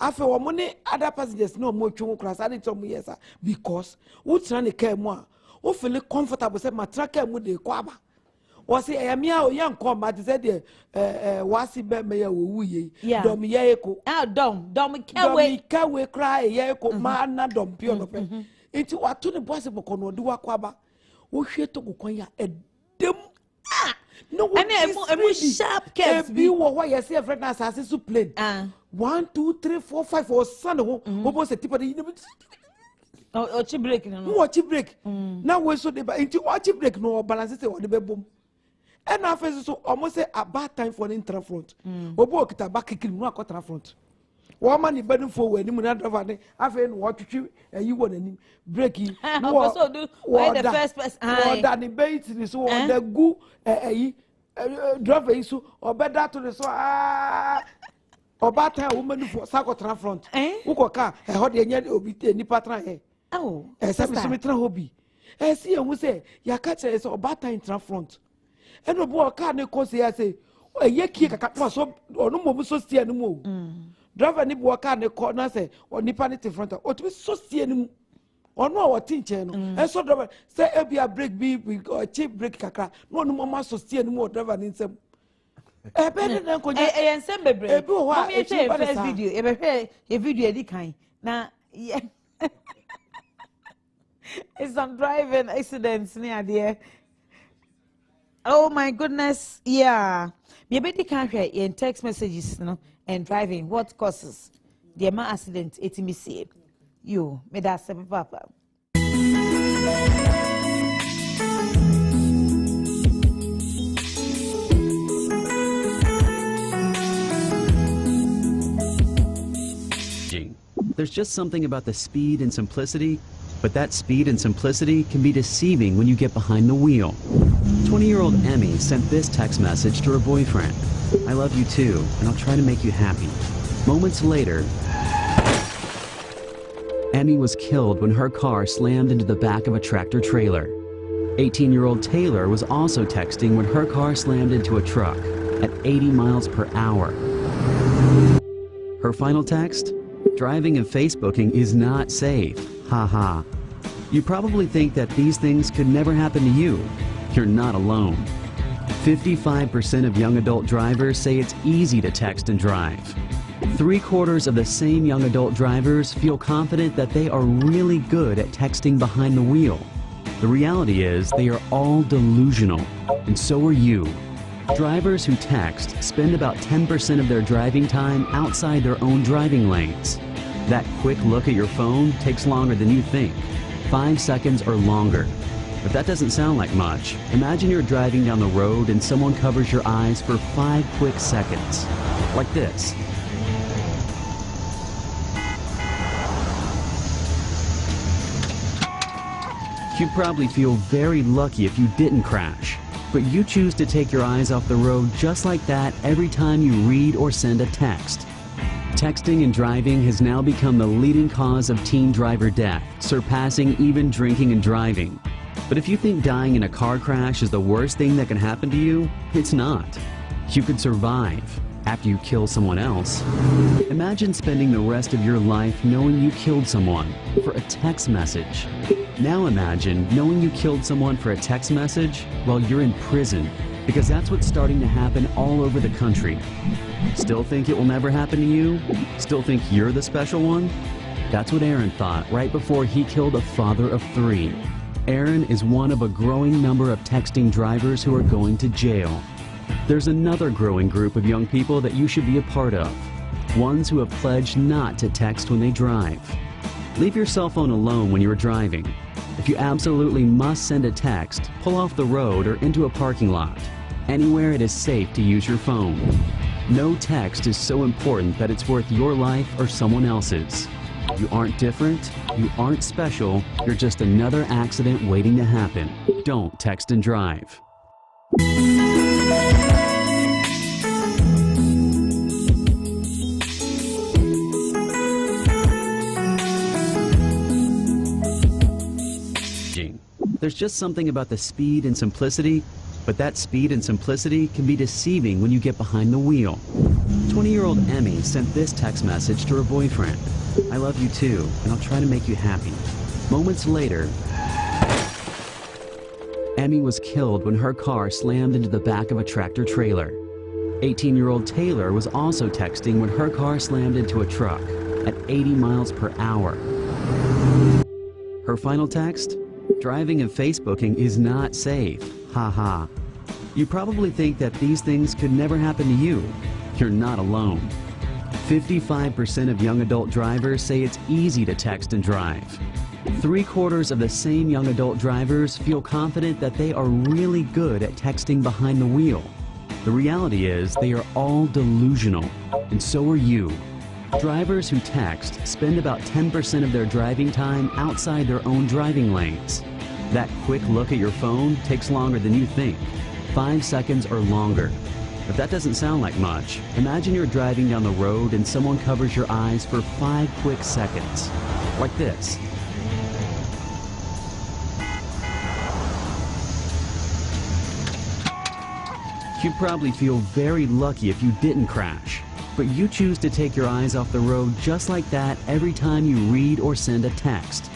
After one money, other passengers no more chungu class, I didn't tell me yes, sir, because what's running care more, who feel comfortable, said my tracker with the quaba. Was it a mere young combat? Said the was it mayor woo ye, dom yeko, dom cawe cry, yeko, man, not dom piano. Into what to the possible corner do a quaba, who shit to go a dim. No, and a sharp case be what I see a friend as a plane. 1, 2, 3, 4, 5 or son who was a tip of the or chip break. No, chip break. Now we're so deep into what chip break no balances or the boom. And after so almost a bad time for an intrafront. Or walk at a back kicking rock at front. Woman is better for when you not have after what you and you want any breaking. Also do the first person. That debate is so on the goo drive issue or better to the so or bad time woman for Sacotra front. Who car a hot and obit any patron. Oh, as a symmetrical hobby. I see and we say, your catcher is or bad time front. And no boy can't cause I say, oh, ye kick a cat was or no more so steer no more. Driver ni buaka ne corner say or nipanity front or to be so steering or no what teacher and so driver say be a break be or cheap break kakra no more so steer no more driver in some better than could and send me break first video a video any kind now yeah it's some driving accidents near there. Oh my goodness, yeah. Maybe can't hear in text messages, no, and driving. What causes the amount accident? It me say you. Me that say papa. There's just something about the speed and simplicity, but that speed and simplicity can be deceiving when you get behind the wheel. 20-year-old Emmy sent this text message to her boyfriend. I love you too, and I'll try to make you happy. Moments later, Emmy was killed when her car slammed into the back of a tractor trailer. 18-year-old Taylor was also texting when her car slammed into a truck at 80 miles per hour. Her final text? Driving and Facebooking is not safe. Haha. You probably think that these things could never happen to you. You're not alone. 55% of young adult drivers say it's easy to text and drive. 3/4 of the same young adult drivers feel confident that they are really good at texting behind the wheel. The reality is they are all delusional, and so are you. Drivers who text spend about 10% of their driving time outside their own driving lanes. That quick look at your phone takes longer than you think, 5 seconds or longer. If that doesn't sound like much, imagine you're driving down the road and someone covers your eyes for 5 quick seconds, like this. You'd probably feel very lucky if you didn't crash, but you choose to take your eyes off the road just like that every time you read or send a text. Texting and driving has now become the leading cause of teen driver death, surpassing even drinking and driving. But if you think dying in a car crash is the worst thing that can happen to you, it's not. You could survive. after you kill someone else. Imagine spending the rest of your life knowing you killed someone for a text message. Now imagine knowing you killed someone for a text message while you're in prison, because that's what's starting to happen all over the country. Still think it will never happen to you? Still think you're the special one? That's what Aaron thought right before he killed a father of 3. Aaron is one of a growing number of texting drivers who are going to jail. There's another growing group of young people that you should be a part of. Ones who have pledged not to text when they drive. Leave your cell phone alone when you're driving. If you absolutely must send a text, pull off the road or into a parking lot. Anywhere it is safe to use your phone. No text is so important that it's worth your life or someone else's. You aren't different, you aren't special, you're just another accident waiting to happen. Don't text and drive. There's just something about the speed and simplicity, but that speed and simplicity can be deceiving when you get behind the wheel. 20-year-old Emmy sent this text message to her boyfriend. I love you too, and I'll try to make you happy. Moments later, Emmy was killed when her car slammed into the back of a tractor trailer. 18-year-old Taylor was also texting when her car slammed into a truck at 80 miles per hour. Her final text? Driving and Facebooking is not safe. Ha ha. You probably think that these things could never happen to you. You're not alone. 55% of young adult drivers say it's easy to text and drive. 3/4 of the same young adult drivers feel confident that they are really good at texting behind the wheel. The reality is they are all delusional, and so are you. Drivers who text spend about 10% of their driving time outside their own driving lanes. That quick look at your phone takes longer than you think, 5 seconds or longer. If that doesn't sound like much, imagine you're driving down the road and someone covers your eyes for 5 quick seconds, like this. You'd probably feel very lucky if you didn't crash, but you choose to take your eyes off the road just like that every time you read or send a text.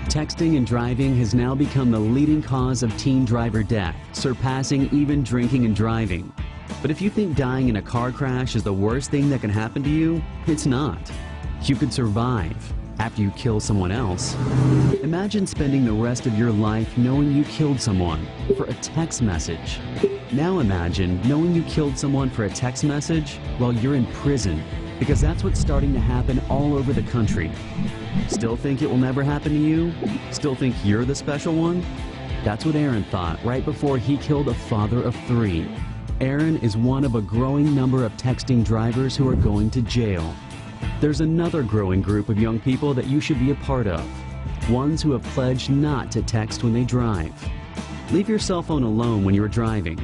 Texting and driving has now become the leading cause of teen driver death, surpassing even drinking and driving. But if you think dying in a car crash is the worst thing that can happen to you, it's not. You could survive after you kill someone else. Imagine spending the rest of your life knowing you killed someone for a text message. Now imagine knowing you killed someone for a text message while you're in prison, because that's what's starting to happen all over the country. Still think it will never happen to you? Still think you're the special one? That's what Aaron thought right before he killed a father of 3. Aaron is one of a growing number of texting drivers who are going to jail. There's another growing group of young people that you should be a part of. Ones who have pledged not to text when they drive. Leave your cell phone alone when you're driving.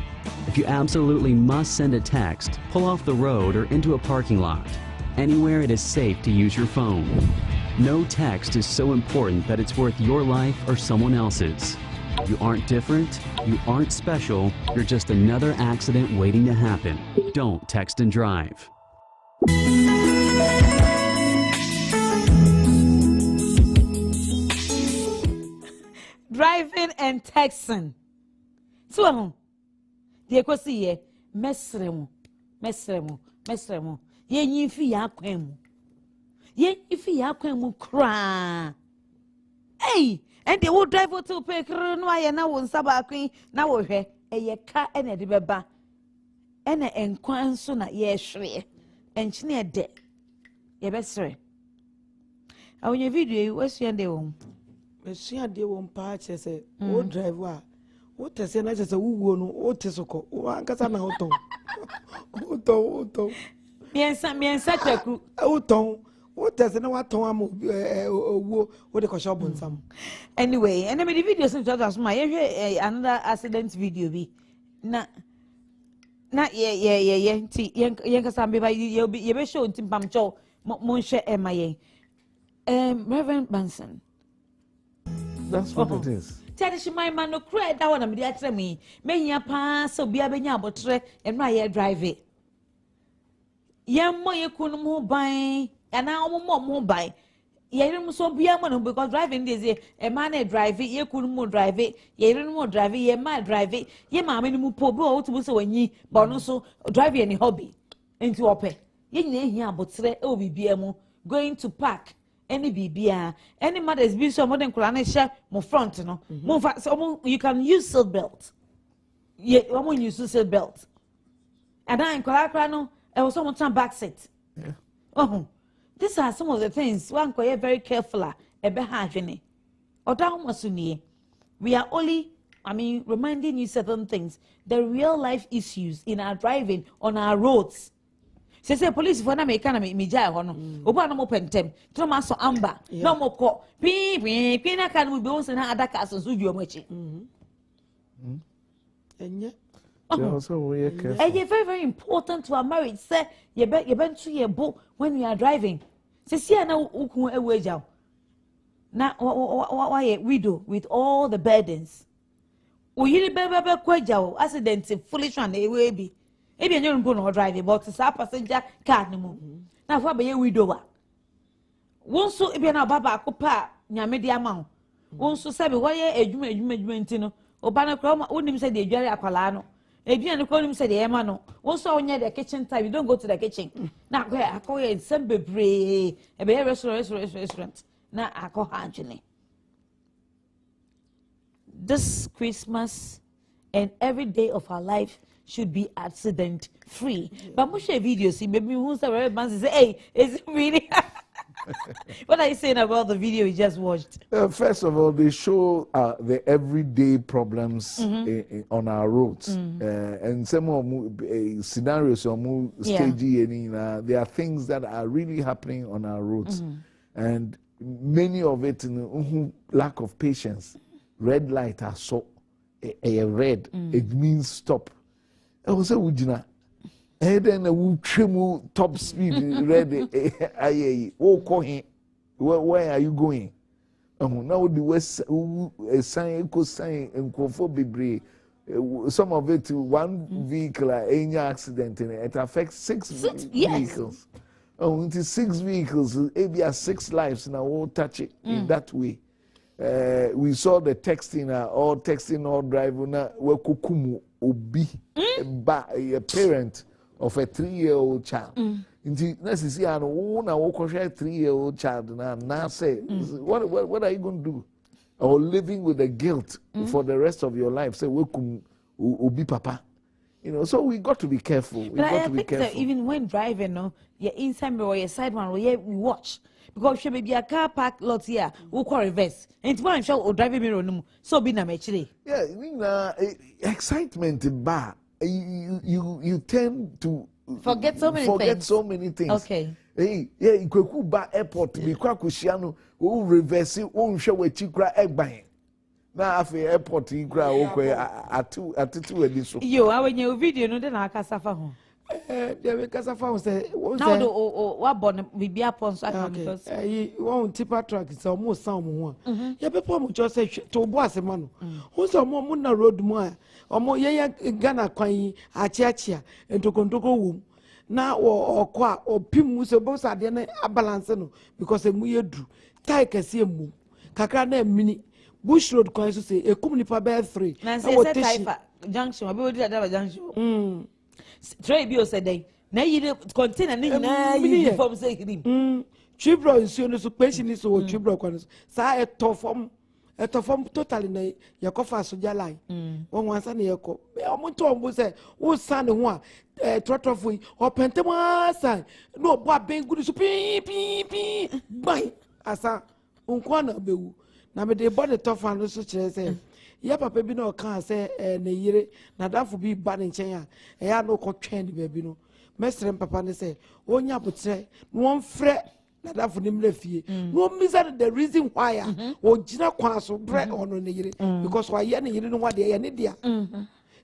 If you absolutely must send a text, pull off the road or into a parking lot. Anywhere it is safe to use your phone. No text is so important that it's worth your life or someone else's. You aren't different, you aren't special, you're just another accident waiting to happen. Don't text and drive. Driving and texting. So, dear Kosi, mesremo. Ye nyifi ya kwemu. Ye nyifi ya kwemu kra. Hey, and they will drive to pay no aye na won saba kwin na wo hwe eye ka ene de beba. Ene enkwan so na ye hwe. Enchine de. Ye besre. Awonye video yi wesu de wo. Wesu de wo mpa che se wo drive wa. Wo tese na che se wuwo no wo tesoko. Wo ankasa na oton. Oton. Miensa chaku. Oton. What does no what Tom what the shop some? Anyway, and I made the video since my another accident video be na Yankasam by you'll be shown Tim Cho Monshe MIA. Reverend Benson. That's what it is. Tell she my man no cry that one me. May ya pass so be a benya botre and my drive it. Yammo Yakunum who buy, and now more buy. Yerim so be a man because driving this a man drive it, ye couldn't more drive it, ye don't more drive it, ye might drive it, ye mammy mu pobo to so when ye, but also drive any hobby into a pay. Ye nay here, but say, oh, be BMO, going to park. Any BBA, any mother's been so modern Kulanisha, more front, no, more fast. So you can use seat belt. Yeah, I won't use seat belt. And I in Kulakrano, I was someone turn back seat. Oh, these are some of the things one could very careful. Or down we are only, reminding you certain things, the real life issues in our driving on our roads. Say police for na me kana me jai ho no oba no mo pentem to ma so amba no mo ko pi na kan we be won say na adaka so so duo mo chi enye also we careful. And very very important to our marriage say you been to your boat when you are driving say na ukun eweja na why widow with all the burdens o yiri bebe kwaja accident foolish one e be ebi enyo mpo no driving but sa passenger car ni mu na fa be ye widowa wonso ebi na baba akopa nyame de ama wonso se be woye adwuma ntino oba na kra onim se de adware akwala no ebi na kra onim se de ema no wonso onye the kitchen time you don't go to the kitchen na akoye nsem bebre e be restaurant na akoha antwene. This Christmas and every day of our life should be accident free. But we share videos, see, maybe who's the very man say, hey, is it really? What are you saying about the video you just watched? First of all, they show the everyday problems on our roads. And some of scenarios, there are things that are really happening on our roads. And many of it, lack of patience. Red light are so red, it means stop. I was a Wujina. And then a Wutrimu top speed red. Where are you going? Now the West sign, eco sign, and Kofobibre. Some of it, one vehicle, any accident in it, it affects six vehicles. It is 6 vehicles, maybe 6 lives now, all touch it in that way. We saw the texting or driving kukumu obi a parent of a 3-year-old child. Let's see, I know na 3-year-old child now say, what are you going to do? Or living with the guilt for the rest of your life? Say, welcome, obi papa. You know, so we got to be careful. We got to be careful. That even when driving, no, you're inside mirror, your side one, we watch. Because she may be a car park lot here, who call reverse. And it's one show or driving mirror no so be na actually. Yeah, excitement bar. You tend to forget so many things. Okay. Hey, yeah, you could buy airport, be quakushiano, who reverse it, won't show a chikra egg buying. Now after airport, you cry okay at two edition. Yo, I when your video no then I casafa home. The casafa say now the what born we be upon so because one tipper truck is almost some one. Yeah, people just say to boss a man. Who's a more na road more or more Ghana kwan achiachia and to control womb. Now or qua or pim was a boss at the balance no because a muye drew. Tai can see a move. Kakana mini. Bush Road coins to say a company for bear 3. Junction, I will do that junction. Trey Bio said they now you contain and uniform say him. Chibro is your suppression is or Chibro coins. Sa a toform totally your coffee soldier line. One once an echo. Omontom was a whose son one trotrophy or pentama sign. No, but being good to pee by Asa Unkwana Bew. Na me de body tough and so say ya papa bi no kan say na yire na dafo bi ba ne nchen a ya no ko twɛn de baby no mesrem papa ne say onya botre no on frɛ na dafo ne mle fie no misa the reason why o gina kwa so bre ono ne yire because why ya ne yire no wa de ya ne dia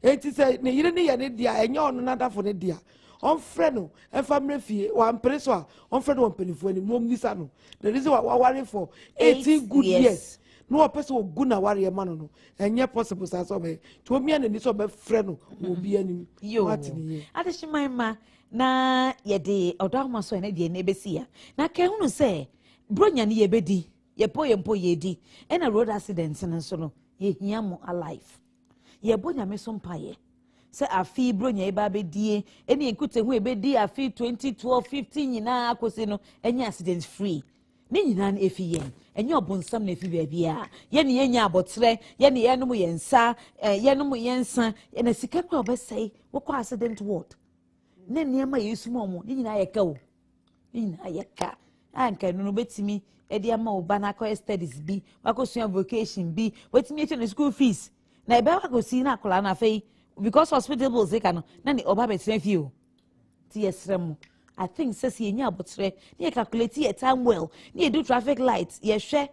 enti say ne yire ne ya ne dia enya ono na dafo ne dia on frɛ no e family fie wa mpere so a on frɛ no on penifo ni no misa no the reason why worry for 18 good years no person ogu na ware ma no enye possible sa so be to mi ani so be frɛ no obi ani what ni adehima ma na ye de odama so na de na ebesi ya na ka hunu se bronya ne ye bedi ye mpo ye di e na road accident nso no ye hia mo alive ye bonya me so mpaye se afi bronya e ba bedie eni ekute hu e bedi afi 2012 15 nyina akosi no enye accident free ni nyina na efi yen enye obonsam na efi bia ye ne yenya abotre ye ne yenum yensa yenum yensa na sika kwa obesai wo kwa accident ward ne niema yesu mo ni nyina ye ka wo ni nyina ye ka anka no betimi e dia ma oba na ko studies bi wakosua vocation bi wetimi eche no school fees na ebe wakosi na akola na fei because hospital bills e ka no na ni oba betre fi o ti yesrem I think says ye nya abotre ni calculate your time well ni do traffic lights ye hwe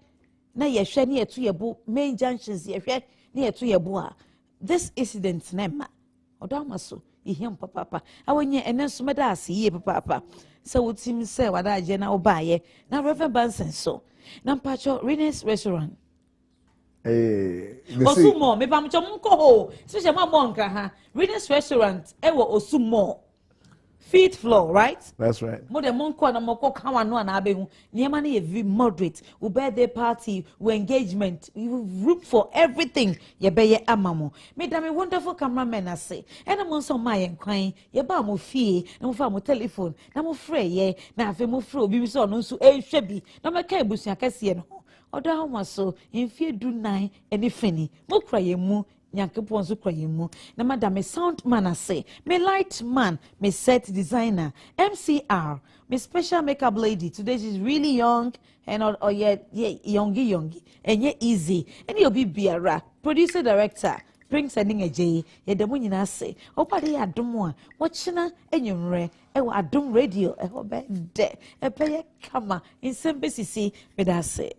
na ye hwe ni eto ye bo main junctions ye hwe ni eto ye bo a this incident na ma odama so ihim papa awonye enenso meda ase ye papa so wotim say wada je na obaye na Reverend Bansen so na mpacho Renes restaurant Osumo me pamcho mko ho so ma monka ha Renes restaurant e wo Osumo feet floor, right? That's right. More than monko na moko kawa no na abehu. Niema na ye very moderate. We birthday party, we engagement, you room for everything. Ye be ye amamo. Me da me wonderful cameraman I say. And I'm also my enkwan. Ye ba mo fie, na mo fa mo telephone, na mo frɛ ye, na afi mo frɛ obi so no so hwebi. Na me ka ebusua kase no. Oda ho so, mfie du 9 ene fini. Mo kra ye mu Nyankopon so kwa yemu na madam me sound man ase me light man me set designer MCR me special makeup lady today she's really young and or yet youngy and yet easy and you be biara producer director bring sending a j ye demo nyina ase opade adom a wochina enyumre e wa adom radio e ho be de e peye kama in sembesisi me da ase